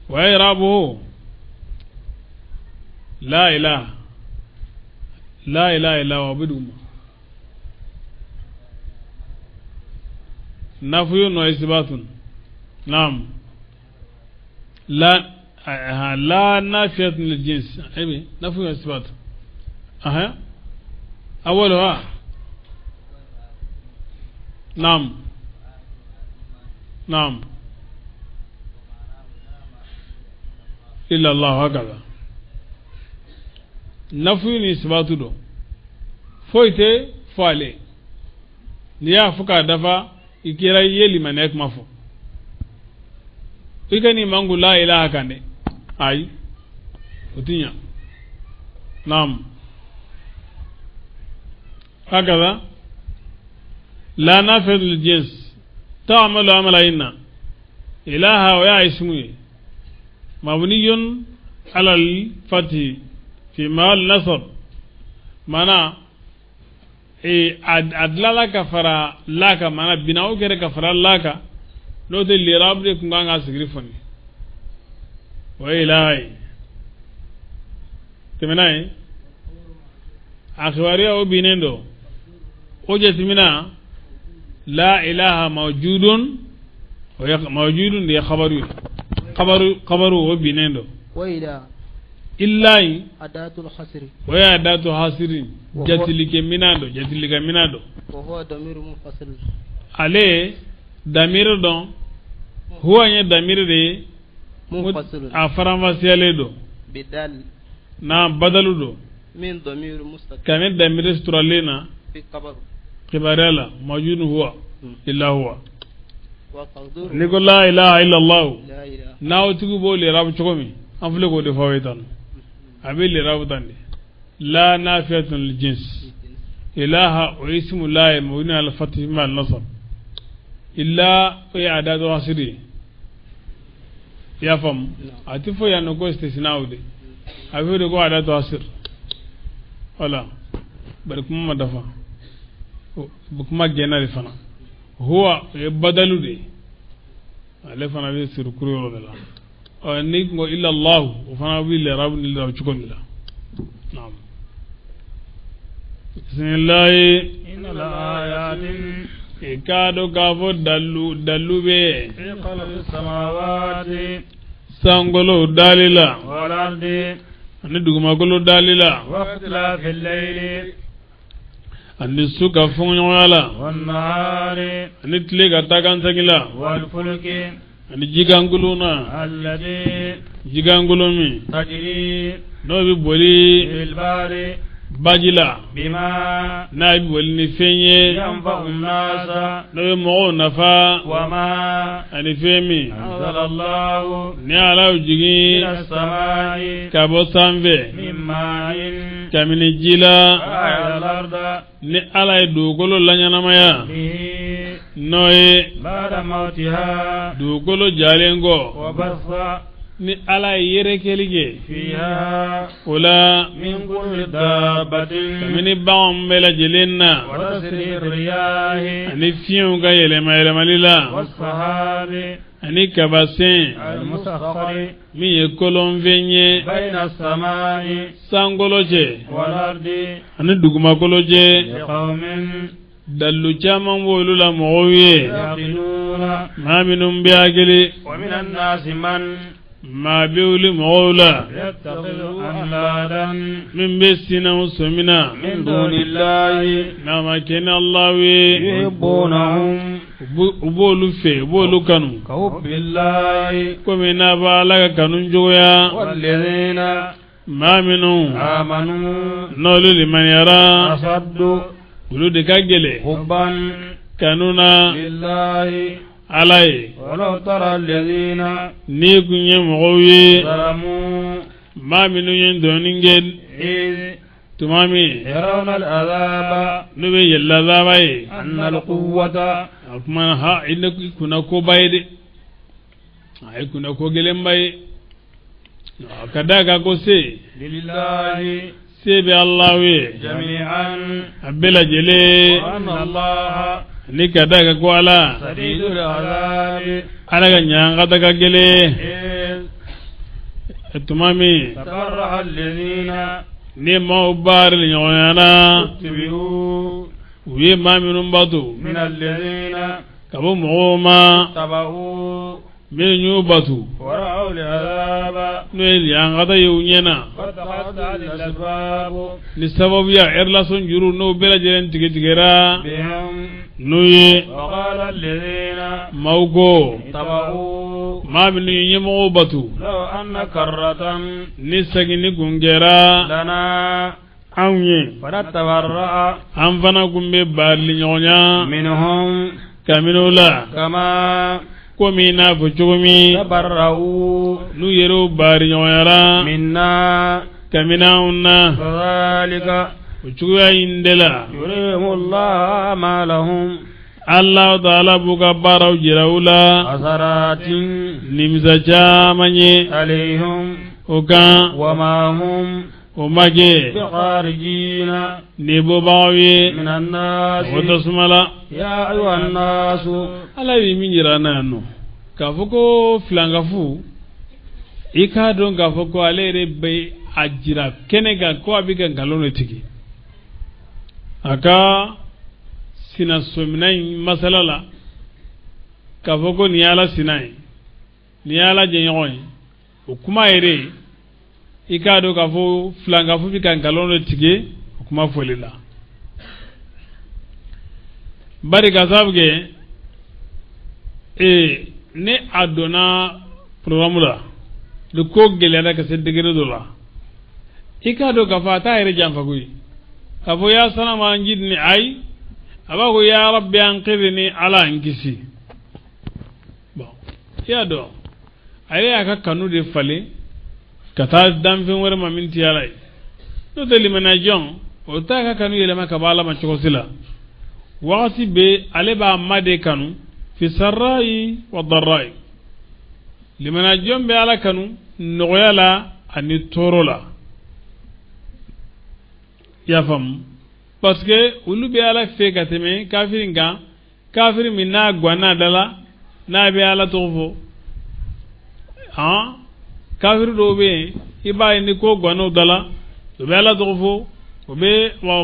وأي ربه لا إله إلا هو بدون نفي وإثبات نعم لا نافية للجنس أي نفي وإثبات أولها نعم إلا الله هكذا نفي وإثبات دو فويته فالي نيا فكا دفا ikira yeli manek mafo ikani mangu la ilaha kande ay utinya nam hakaza la nafid lil jins ta'malu amalayna ilaha wa ya ismu mabniyun ala al fathi fi mal nasab mana adlala kafara laka mana binawo kere kafara laka no de lirab de kunga sigrifoni wa ilahi temenai akhwari o binendo o jetimina la ilaha mawjudun wa mawjudun de khabaru o binendo wa ila illahi adatul hasri wa ya adatu hasirin jatilike minado wa huwa damiru munfasil ale damir don huwa nya damir de munfasil afaramasiale do bidal na badalu do min damiru mustaqim kamen damir stralena fi khabar khibarala mawjud huwa illa huwa wa taqdir liko la ilaha illa allah la ilaha naw tigu bo le rab chokomi amfle ko de fawetan abil rabutan la nafiyatun lil jins ilaha wa ismu la mawna al fatih ma al nasab illa wa adadu hasiri ya fam atifo ya no ko istisnaude abido ko adadu hasir wala bari kuma madafa kuma genari fana huwa badalu de ale fana be sur kuroro de la ni ngo illa allah wa fana bi le rabb ni la chukon la naam bismillah inna ayatin ikado gafo dallu be fi khalqis samawati sangolo dalila wal ardi ani duguma golo dalila wa ikhtilafil layli ani suka fonyola wan nahari ani tliga tagansagila wal fulki ani jiganguluna alladhi jigangulumi tajri no bi boli fil bahri bajila بما na bi wali ni fenye ينفع الناس na be mo nafa وما ani femi أنزل الله ni ala من jigi السماء ka bo sanve من ماء kamini jila فأحيا الأرض ni ala ye dugukolo lanyanamaya به no ye بعد موتها dugukolo jalengo وبث ni ala ye yerekelige فيها o la من كل دابة kamini baganw bɛɛ lajɛlen na وتسرير الرياح ani fiɲɛw ka yɛlɛma yɛlɛmali la والسحاب ani kabasen المسخر min ye kolonfɛn ye بين السماء sankolo cɛ والأرض ani dugumakolo cɛ لقوم dallu caman b'olu la mɔgɔw ye يعقلون maa minnu bɛ hakili ومن الناس من maa bɛ wuli mɔgɔw la يتخذ أندادا min bɛ sinaw sɔmina من دون الله n'a ma kɛ ni Alahu ye يحبونهم u b'olu fɛ u b'olu kanu كحب الله komi n'a b'a Ala ka kanu cogoya والذين maa minnu آمنوا n'olu limaniyara أشد olu de ka gɛlɛ حبا kanu na لله Ala ye ولو ترى الذين n'i kun ye mɔgɔw ye ظلموا maa minnu ye dɔɔnin kɛ إذ tuma min يرون العذاب n'u bɛ yɛlɛ laban ye أن القوة a kuma na ha i ne kunna koba ye dɛ a ye kunna ko gɛlɛnba ye a ka da kan ko se لله se bɛ Alahu ye جميعا a bɛɛ lajɛlen وأن الله ni ka da kan ko Ala شديد العذاب Ala ka ɲankata ka gɛlɛn إذ tuma min تبرأ الذين ni maaw baara ɲɔgɔnyana اتبعوا u ye maa minnu bato من الذين ka bɔ mɔgɔw ma اتبعوا minnu y'u bato ورأوا العذاب n'o ye ɲankata ye u ɲɛna وتقطعت الأسباب ni sababuya relation juru n'o bɛɛ lajɛlen tigɛra بهم n'o ye وقال الذين maaw ko اتبعوا maa minnu ye ɲɛmɔgɔw bato لو أن كرة ni seginni kun kɛra لنا anw ye فنتبرأ an fana kun bɛ baarili ɲɔgɔnya منهم kamin'o la كما komi i n'a fɔ cogo min تبرؤوا n'u yɛrɛw baari ɲɔgɔnyara منا kamin'anw na كذلك o cogoya in de la يريهم الله أعمالهم Allahu Ta'ala b'u ka baaraw jira u la حسرات nimisa caman ye عليهم o kan وما هم o ma kɛ بخارجين ni bɔbagaw ye من الناس o tasuma la يا أيها الناس Ala ye min jira an na yan nɔ k'a fɔ ko filankafu i k'a dɔn k'a fɔ ko ale yɛrɛ bɛ a jira kɛnɛ kan ko a bɛ ka nkalon de tigɛ a ka sinasomina in masala la k'a fɔ ko nin ye Ala sina ye nin ye Ala jɛɲɔgɔn ye o kuma yɛrɛ i k'a dɔn k'a fɔ filankafu bɛ ka nkalon de tigɛ o kuma fɔli la bari ka sababu kɛ ne a donna programme la de ko gɛlɛyara ka se degré dɔ la i k'a dɔn k'a fɔ a t'a yɛrɛ janfa koyi k'a fɔ ya sanama an jidni ayi a b'a ko ya rabbi an qidni Ala an kisi bon i y'a dɔn a y'a ka kanu de falen ka taa danfɛn wɛrɛ ma min ti Ala ye n'o tɛ limaniya jɔn o t'a ka kanu yɛlɛma ka bɔ Ala ma cogo si la wagati bɛ ale b'a ma de kanu fi sarra'i wa darra'i limana jɔn bɛ Ala kanu nɔgɔya la ani tɔɔrɔ la i y'a faamu parce que olu bɛ Ala fɛ ka tɛmɛ kafiri kan kafiri min n'a ganna da la n'a bɛ Ala tɔgɔ fɔ kafiri dɔw bɛ yen i b'a ye ni ko ganna da la o bɛ Ala tɔgɔ fɔ o bɛ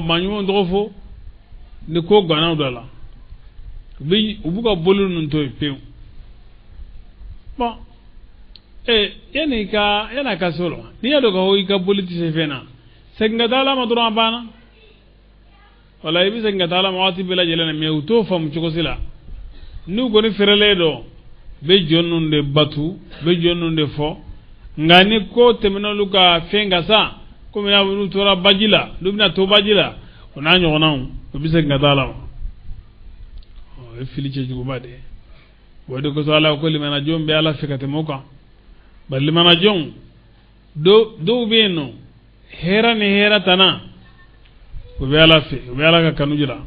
maɲumanw tɔgɔ fɔ ni ko ganna da la u b'u ka boli ninnu to yen pewu bon yani ka se o la n'i y'a dɔn ka fɔ i ka boli tɛ se fɛn na segin ka taa Ala ma dɔrɔn a banna wala i bɛ segin ka taa Ala ma waati bɛɛ lajɛlen na mais u t'o faamu cogo si la n'u kɔni fɛrɛlen dɔn bɛ jɔn ninnu de batu bɛ jɔn ninnu de fɔ nka ni ko tɛmɛna olu ka fɛn kan sa comme ya wonu tora bajila dubna to bajila ona nyogona o bisa ngadala o fili ci jugo bade wadi ko sala ko limana jom be ala fikate moka bal limana jom do beno hera ne hera tana o be ala fi o be ala ka kanujira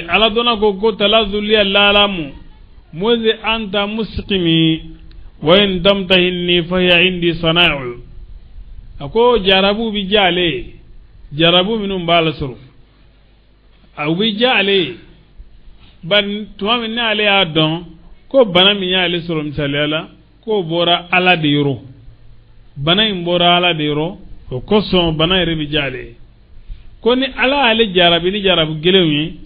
ala dona ko talazuli allalamu moze anta musqimi wa in damtahinni fa hiya indi sana'u ako jarabu bi jale jarabu minum bala suru aw bi jale ban tuma min ale ya don ko bana min ya ale suru misalala ko bora ala de yoro bana in bora ala de yoro ko so bana ire bi jale ko ni ala ale jarabi ni jarabu gelewi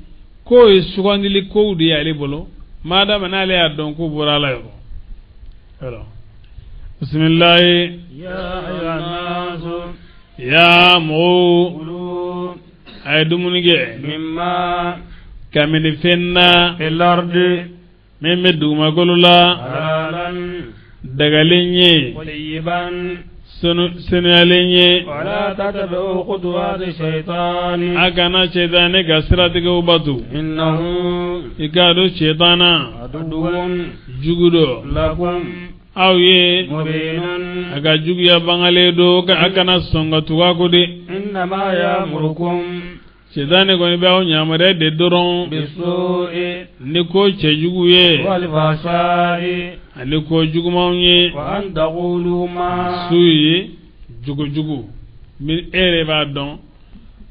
ko e sugandili ko de ale bolo madama na ale ya don ko bora ala yoro alors bismillah ya ayyuhan nasu ya mu kulu ay dumunige mimma kamini fenna fil ardi meme duma golula halalan dagalenye tayyiban senalenye wala tatabi'u khutuwati shaytani agana shaytane gasiratiga ubatu innahu ikado shaytana aduwwun jugudo lakum awye mubinun aga juguya bangale do akana songa tuga de innama ya'murukum shaytane ko ni bawo nyamare de doron bisu'i ni ko chejuguye wal fahsha'i ani ko jugumawye wa an taqulu ma suyi jugu min ere ba don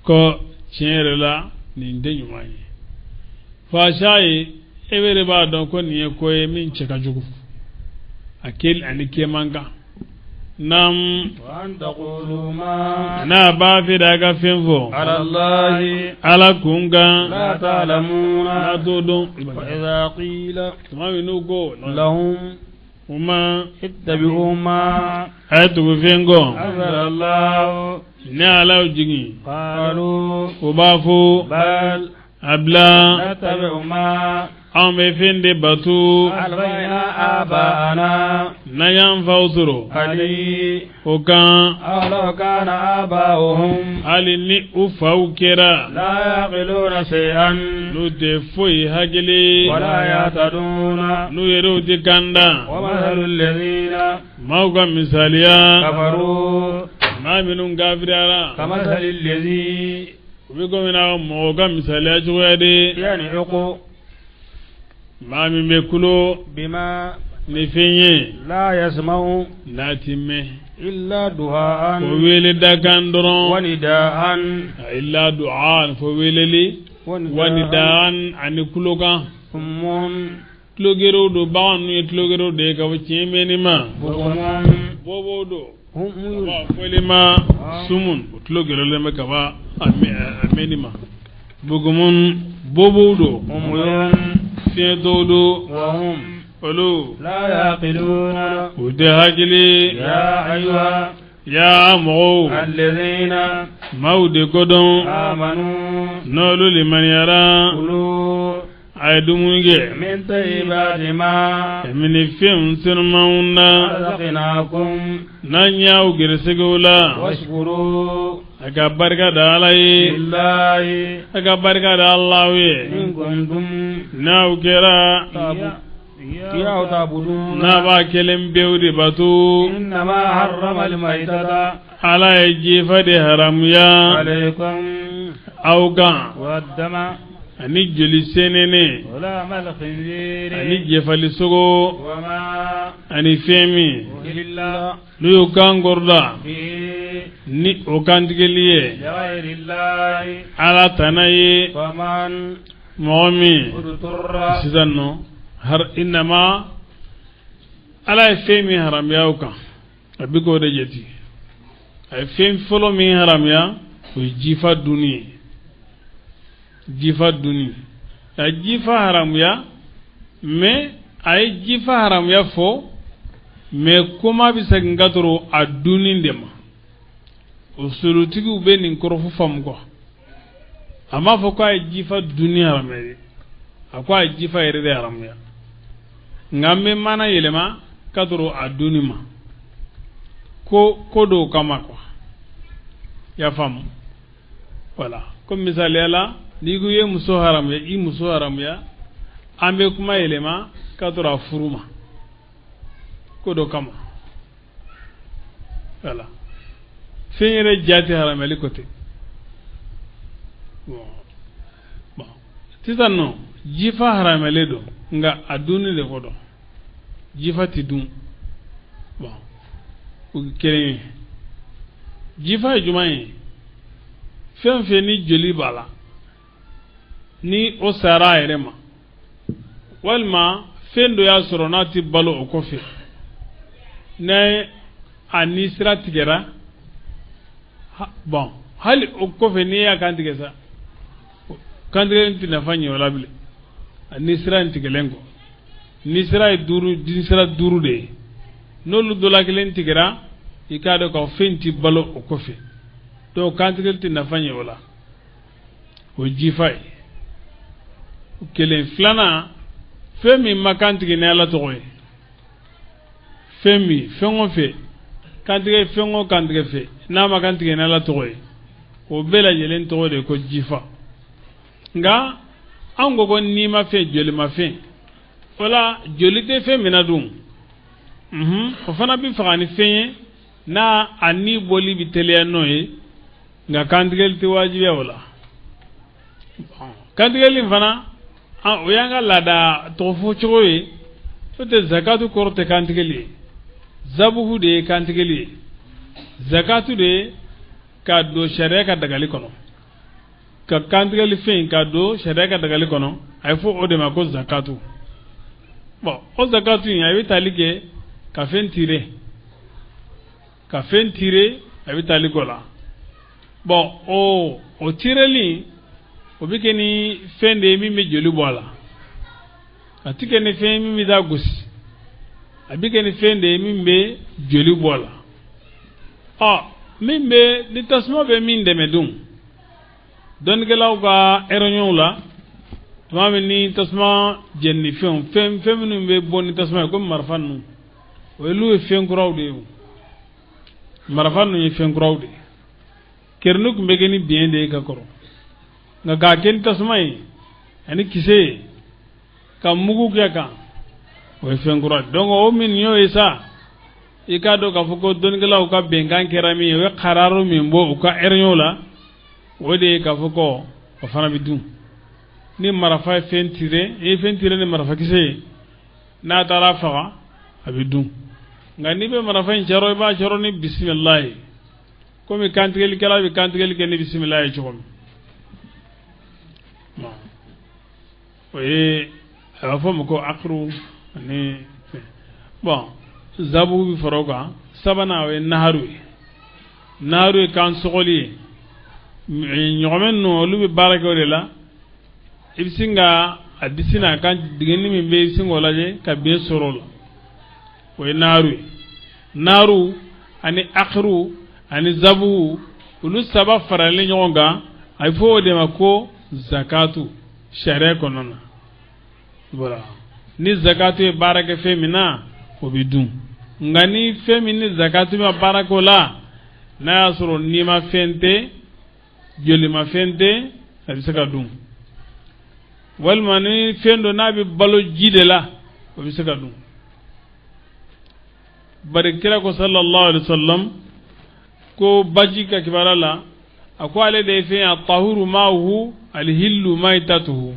ko chenre la ni ndenyumaye fahsha'i ewere ba don ko ni ko e min cheka jugu akil ani kemanga nam wa an taqulu ma na ba fi daga fenfo ala allahi ala kunga la ta'lamuna na dodon wa idha qila tuma no go lahum uma ittabi'u ma ayatu fengo anzala allah ne ala jigi qalu ubafu bal abla natabi'u ma ambe fende batu albayna aba'ana na yan fausuro ali okan aw kana aba'uhum ali ni ufau kera la yaqiluna shay'an nu de foi hagili wala yataduna nu yero de kanda wa mathalul ladhina mauga misaliya kafaru ma minun gafirara kamathalil ladhi ubi gomina mauga misaliya juwade yani uqu ma min be kulo bima ni fenye la yasma'u natime illa du'aan fo wele dakan doron wa nidaan illa du'an fo weleli wani daan ani kulo kan summun tlogero do bawan nu tlogero de ka wacce ni ma bukumun bobo do hum ba fole ma sumun tlogero le me ka ba ameni ma bugumun bobo do umuyun fiye do wa hum olo la yaqiluna ude hagili ya ayyuha ya mo alladhina maude kodon amanu nolu liman yara kulu ay dumunge min tayyibati ma emini fem sirmauna razaqnakum nanya ugirsegula washkuru aga barka da alai lillahi aga barka da Allah we in kuntum na ukera ya ta'budun na ba kelen bewdi batu innama harrama al-maytata ala yajifa de haram ya alaykum auga waddama ani joli senene wala mal khinzir ani jefali sogo wama ani femi illa luyo kangorda fi ni okantigeliye ghayrillahi ala tanaye faman momi udturra sidanno har inama ala femi haram ya uka abigo de jeti ay femi folo mi haram ya o jifa duni a jifa haram ya me ay jifa haram ya fo me kuma bisa ngatoro a duni ndema usulutigi ube nin korofu fam ko amma fo ko ay jifa duni haram ya akwa ay jifa yere haram ya ngamme mana yelema katoro a duni ma ko do kama ko ya fam wala comme misali ala nigu ye muso haram ya I muso haram ya ambe kuma elema kadura furuma kodo kama wala fenyere jati haram ali côté bon tizanno jifa haram ali do nga aduni le kodo jifa tidum bon o kere jifa jumai fen ni joli bala ni o sara erema walma fen do ya soro nati balo o kofi ne anisra tigera bon hali o kofi ni ya kan tigesa kan tigesa na fanyi wala bile anisra tigelengo nisra duru dinsra duru de nolu dola kelen tigera ikado ko fenti balo o kofi to kan tigesa na fanyi wala o jifai kelen flana femi makantigi ne ala togoy femi fengo fe kantige fengo kantige fe na makantigi ne ala togoy o bela jelen togo de ko jifa nga ango go ni ma fe joli ma fe wala joli de fe minadum o fana bi fagani fenye na ani boli bi tele noy nga kantige ti wajibe wala kantige lim fana o yanga lada tofu choye fote zakatu korte kantigeli zabuhu de kantigeli zakatu de ka do sharia ka dagali kono ka kantigeli fen ka do sharia ka dagali kono ay fo o de ma ko zakatu bon o zakatu ya wi talige ka fen tire ay wi taliko la bon o tireli o bi keni fende mi me joli bola atike ne fe mi da gusi abi keni fende mi me joli bola mi me ni tasmo be min de medum don gelaw ga eronyon la tuma ni tasma jenni fem nu be bonni tasma ko marfan nu o lu fen grawde marfan nu fen grawde kernuk mbegeni bien de ka koro nga ga ken tasmai ani kise kam mugu kya ka o fengura donc o min yo isa ikado ka fuko don gela ka bengan kerami o qararo min bo ka ernyo la wode ka fuko o fana bidum ni marafa fentire ni marafa kise na tara fa abidum nga ni be marafa njaro ba jaro ni bismillah ko mi kantigel kala bi kantigel ken bismillah chom oui afom ko akru ni bon zabu bi foroga sabana we naharu kan sogoli nyomen no lu bi baraka wala ibsinga adisina kan digeni mi be singola je ka be sorola we naru ani akru ani zabu ulu saba farale nyonga ay fo de mako zakatu sharia konona voilà ni zakatu e baraka femina obidum ngani femini zakatu ma barako la na asro ni ma fente joli ma fente abisaka dum wal mani fendo nabi balo jide la abisaka dum barikira ko sallallahu alaihi wasallam ko bajika kibarala akwale de fe at-tahuru ma'uhu al-hillu maitatuhu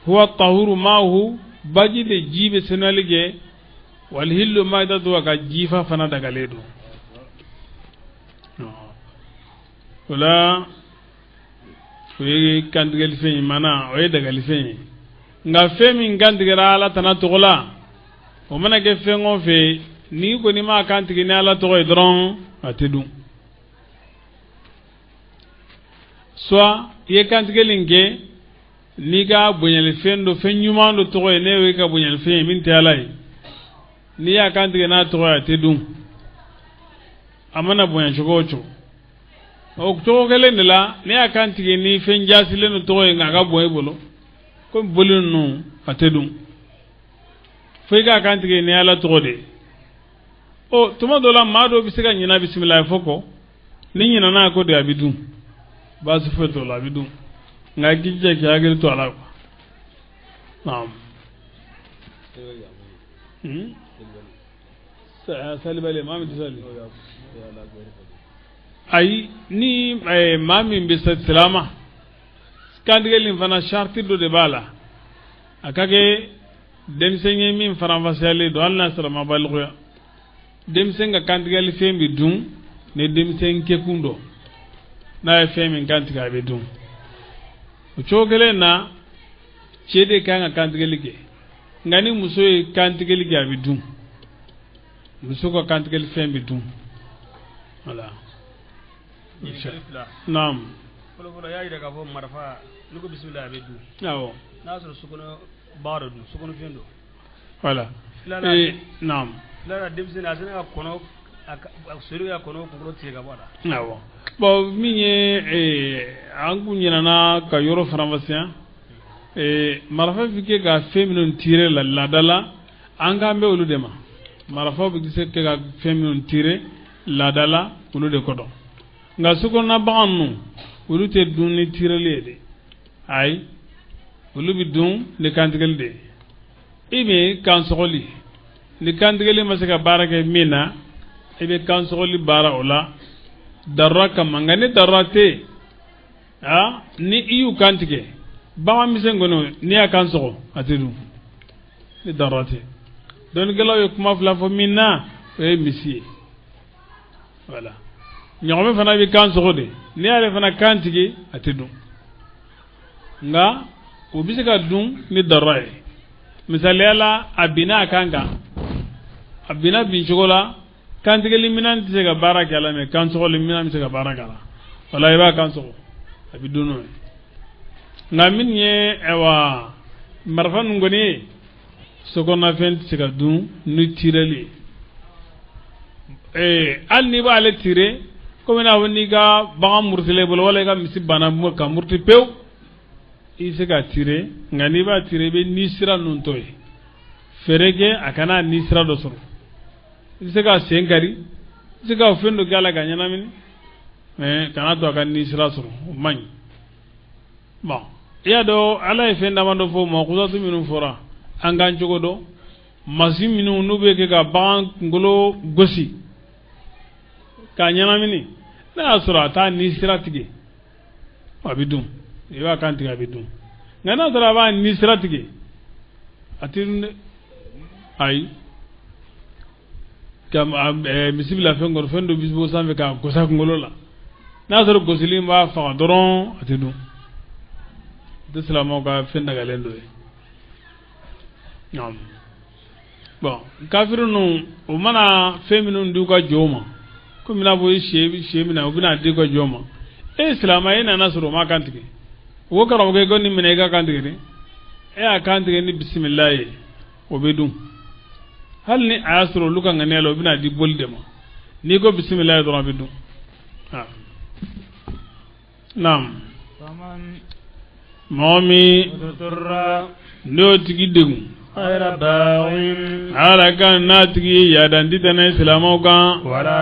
huwa at-tahuru ma'uhu baji de jibe senalige wal hillu maitatuhu ka jifa fana daga ledo wala we kandigel fe mana o daga life nga fe min gandigara ala tanatola o mana ke fe ngofe ni ko ni ma kantigi ni ala to idron atedum soit ye kantigelinge ni ga bunyal fendo fenyumando to newe ka bunyal fe min talai ni ya kantige na to atedum amana bunyal chogocho o to gelen la ni ya kantige ni fenjasi leno to nga boy bolo ko bolun no atedum fe ga kantige ni ala to de o tuma dola mado bisiga nyina bismillah foko ni nyina na ko de abidun ba su feto la abidun nga gije ki agir to ala ko naam salibale mami tisali ay ni mami bi salama kandigelin fana sharti do de bala akage demsenye min faranfasiale do alna salama balghoya demsenga kandigel fembi dum ne demsen kekundo na femi kantiga be dum o chogele na chede kanga kantigelige ngani muso e kantigelige abi dum muso ko kantigel fembi dum wala naam folo yayi daga fo marfa nuko bismillah be dum awo nasro sukono baro dum sukono fendo wala naam lara demsen asena kono suru ya kono ko tiga bada awo bo minye angu nyina na ka yoro faramasiya marfa fike ga feminine tire la dala anga be olu dema marfa bi gise ke ga feminine tire la dala olu de kodo nga suko na banu olu te dunni tire lede ay olu bi dun le kantigal de ibe kan sogoli le kantigal ma saka barake mina ibe kan sogoli bara ola daraka mangane darate ni iyu kantike bawa misengono ni akan sogo atidu ni darate don gelo yo kuma fla fo minna misi voilà nyome fana bi kan sogo de ni ale fana kantike atidu nga ubisika dum ni darai misali ala abina kanga abina bin chogola kantike liminan tisega baraka ala me kan sogo liminan tisega baraka ala wala iba kan sogo abiduno ngamin ye ewa marfan ngoni sokona fent sika dun ni tireli al ni ba le tire ko na woni ga ba murtile bol wala ga misibana mo ka murti pew isika tire ngani ba tire be ni sira nun toy ferege akana ni sira do soro isika sengari isika fendo gala ga nyana min kana to kan ni sira soro man bon ya do ala e fenda mando fo mo ko to minu fora angan jogo do masi minu nube ke ga ban ngolo gosi ka nyana mini na sura ta ni sira tige abidum e wa kan tige abidum ngana sura ba ni sira tige atin ay kam bisibila fengor fendo bisbo sambe ka gosa ngolo la na sura gosili ma fa doron atidum de salamo ka fenda galendo ñam bon kafirunu o mana feminun du ka joma ko mina boy shebi na obina de ko joma islama ina nasru ma kantike wo karo ko gonni mine ga kantike a kantike ni bismillah o bedum hal ni asro luka nganelo bina di bolde ma ni ko bismillah do bedum nam momi ndo tigi degu ayra bawin ala kan na tigi ya dan ditana islamo kan wala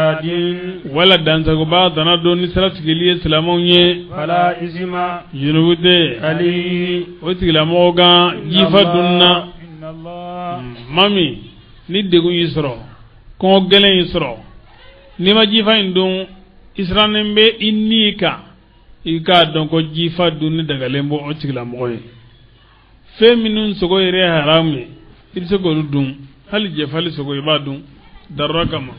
adin wala dan sago ba dana do ni sala tigi li islamo nye wala isma yunude ali o tigi la mo kan jifa dunna inna allah mami ni degu yisro ko gelen yisro ni ma jifa indun isranembe innika ika don ko jifa dunni daga lembo o tigla moye feminun sogo ire harami ibse go dum hal je fali sogo ibadun darakama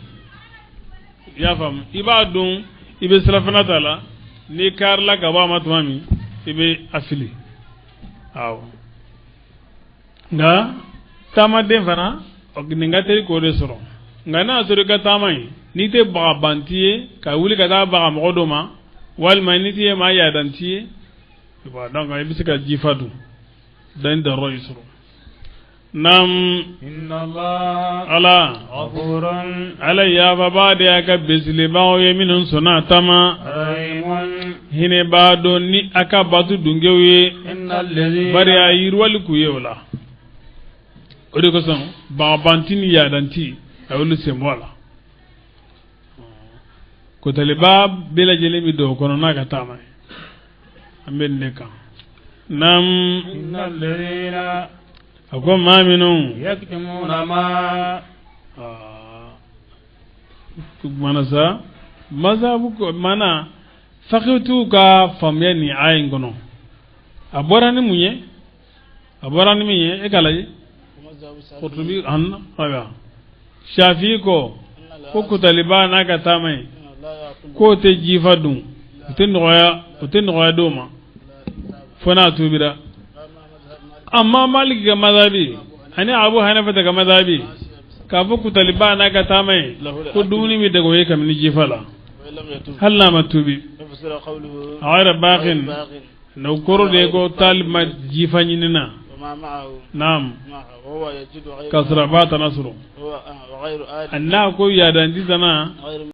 ya fam ibadun ibe salafana tala ni karla gaba matmami ibe afili aw nga tama den fana ogninga teri ko de soro nga na soro ka tamai ni te ba bantiye ka wuli ka ta ba mogodoma wal maniti ma ya dantiye ba donc ay bisika jifadu dan da roisro nam inna allah ala ghafurun ala ya baba de aka bisli bawo yeminun sunatama rahimun hine ba do ni aka batu dungewe innal ladhi bari ayir wal ku yewla o de ko son ba bantini ya danti awlu semwala ko taliba bela jelemi do kono na ka tama amben ne kan nam innal ladina akwai maminu yaktumuna ma mana sa mazhabu ko mana faqitu ka famya ni ayin gono aborani munye e kalaje qurtubi an aga shafi ko ko taliban aka tamai ko te jifadu te noya doma fona tubira amma malik ga mazhabi ani abu hanifa daga mazhabi ka fu taliban aka tamai ko duni mi daga waye kam ni jifala halla matubi awara baqin no koro de go talib ma jifani nina نعم كسربات نصره أنه كو يادان دي